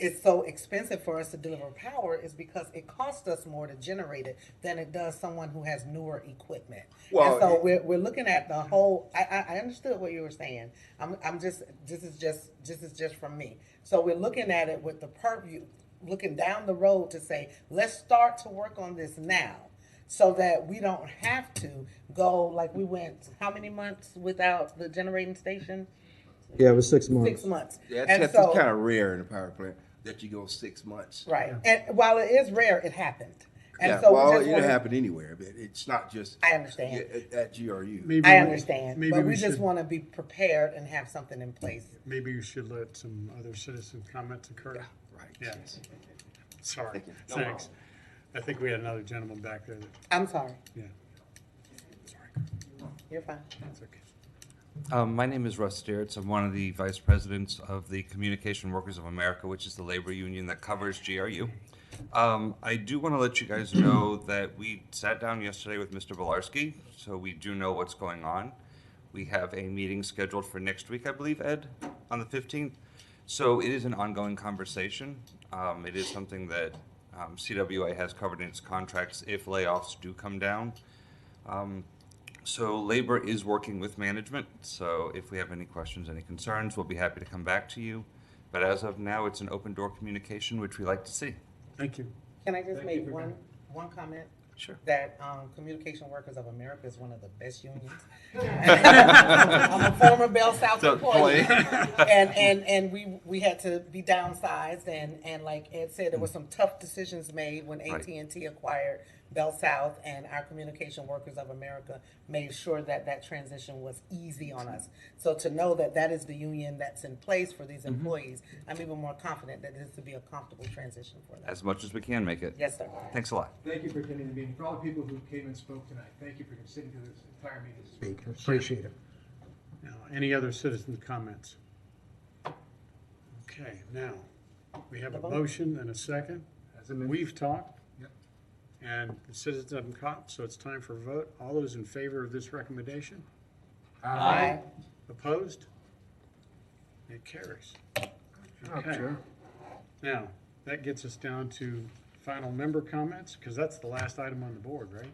it's so expensive for us to deliver power is because it costs us more to generate it than it does someone who has newer equipment. Well, and so we're looking at the whole. I understood what you were saying. This is just from me. So we're looking at it with the purview, looking down the road to say, let's start to work on this now, so that we don't have to go like we went how many months without the generating station? Yeah, it was 6 months. 6 months. Yeah, And that's so- kind of rare in a power plant that you go 6 months. Right. And while it is rare, it happened. And Yeah, so well, we just it wanna, happen anywhere, but it's not just I understand. at GRU. Maybe I we- understand. maybe But we we just should- want to be prepared and have something in place. Maybe you should let some other citizen comments occur. Yeah, right. Yeah. Sorry. Thank you. No Thanks. problem. I think we had another gentleman back there. I'm sorry. Yeah. Sorry. You're fine. That's okay. My name is Russ Steritz. I'm one of the vice presidents of the Communication Workers of America, which is the labor union that covers GRU. I do want to let you guys know that we sat down yesterday with Mr. Bilarski, so we do know what's going on. We have a meeting scheduled for next week, I believe, Ed, on the 15th. So it is an ongoing conversation. It is something that CWA has covered in its contracts if layoffs do come down. So labor is working with management, so if we have any questions, any concerns, we'll be happy to come back to you. But as of now, it's an open door communication, which we like to see. Thank you. Can I just Thank make you for one comment? Sure. That Communication Workers of America is one of the best unions. I'm a former Bell South employee, and we had to be downsized, and like Ed said, there were some tough decisions made when AT&T acquired Bell South, and our Communication Workers of America made sure that that transition was easy on us. So to know that that is the union that's in place for these employees, I'm even more confident that this will be a comfortable transition for them. As much as we can make it. Yes, sir. Thanks a lot. Thank you for attending the meeting. For all the people who came and spoke tonight, thank you for sitting through this entire meeting to speak. I appreciate it. Now, any other citizen comments? Okay, now, we have a motion and a second. As amended. We've talked. Yep. And the citizens haven't caught, so it's time for a vote. All those in favor of this recommendation? Aye. Opposed? It carries. Okay. Sure. Now, that gets us down to final member comments, because that's the last item on the board, right?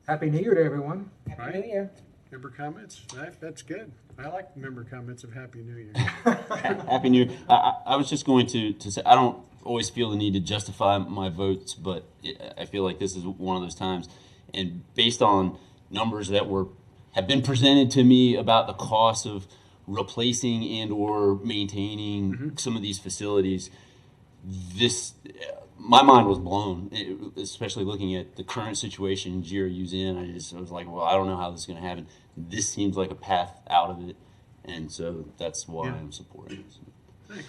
Happy New Year to everyone. Happy Right? New Year. Member comments? That's good. I like member comments of Happy New Year. Happy New Year. I was just going to say, I don't always feel the need to justify my votes, but I feel like this is one of those times. And based on numbers that have been presented to me about the cost of replacing and or maintaining some of these facilities, my mind was blown, especially looking at the current situation GRU's in. I was like, well, I don't know how this is going to happen. This seems like a path out of it, and so that's why I'm supporting it. Thanks.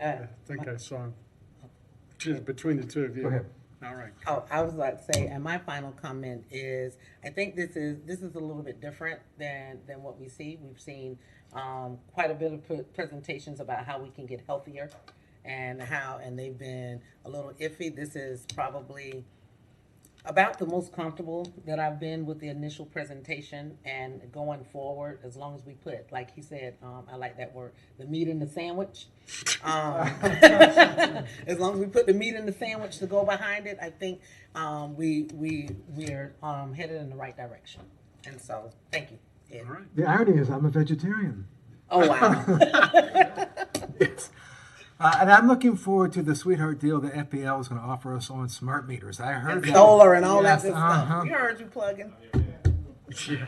I think I saw between the two of you. Go ahead. All right. Oh, I was about to say, and my final comment is, I think this is a little bit different than what we see. We've seen quite a bit of presentations about how we can get healthier, and they've been a little iffy. This is probably about the most comfortable that I've been with the initial presentation, and going forward, as long as we put, like he said, I like that word, the meat in the sandwich. As long as we put the meat in the sandwich to go behind it, I think we're headed in the right direction. And so, thank you, Ed. All right. The irony is I'm a vegetarian. Oh, wow. Yes. And I'm looking forward to the sweetheart deal that FPL is going to offer us on smart meters. I heard And that. solar and all that Yes, good stuff. We heard you plugging. Yeah,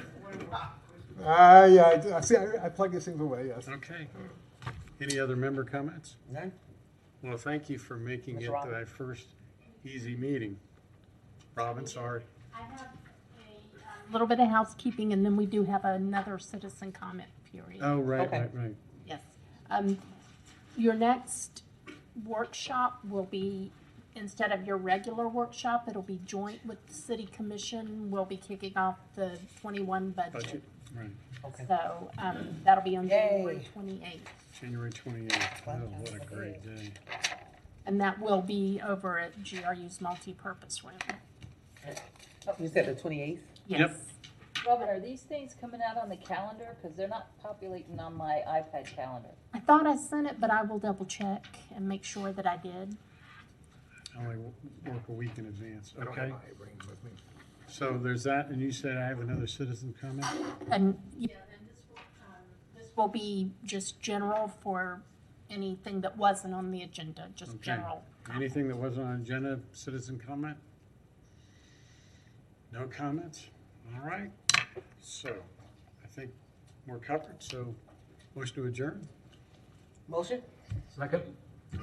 I plug these things away, yes. Okay. Any other member comments? None? Well, thank you for making Ms. it Robin? that first easy meeting. Robin, sorry. I have a little bit of housekeeping, and then we do have another citizen comment period. Oh, right, Okay. right. Yes. Your next workshop will be, instead of your regular workshop, it'll be joint with the city commission. We'll be kicking off the 21 budget. Budget, right. Okay. So, that'll be on January Yay. 28th. January 28th. Oh, what a great day. And that will be over at GRU's multipurpose room. You said the 28th? Yes. Yep. Robin, are these things coming out on the calendar? Because they're not populating on my iPad calendar. I thought I sent it, but I will double check and make sure that I did. I only work a week in advance. I don't have Okay. my brains with me. So there's that, and you said I have another citizen comment? And yeah, and this will be just general for anything that wasn't on the agenda, just Okay. general. Anything that wasn't on agenda, citizen comment? No comments? All right. So I think we're covered, so motion to adjourn? Motion? Second?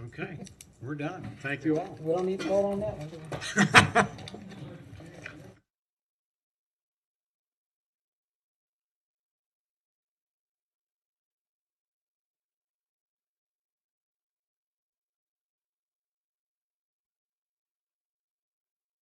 Okay, we're done. Thank you all. We don't need to vote on that one, do we?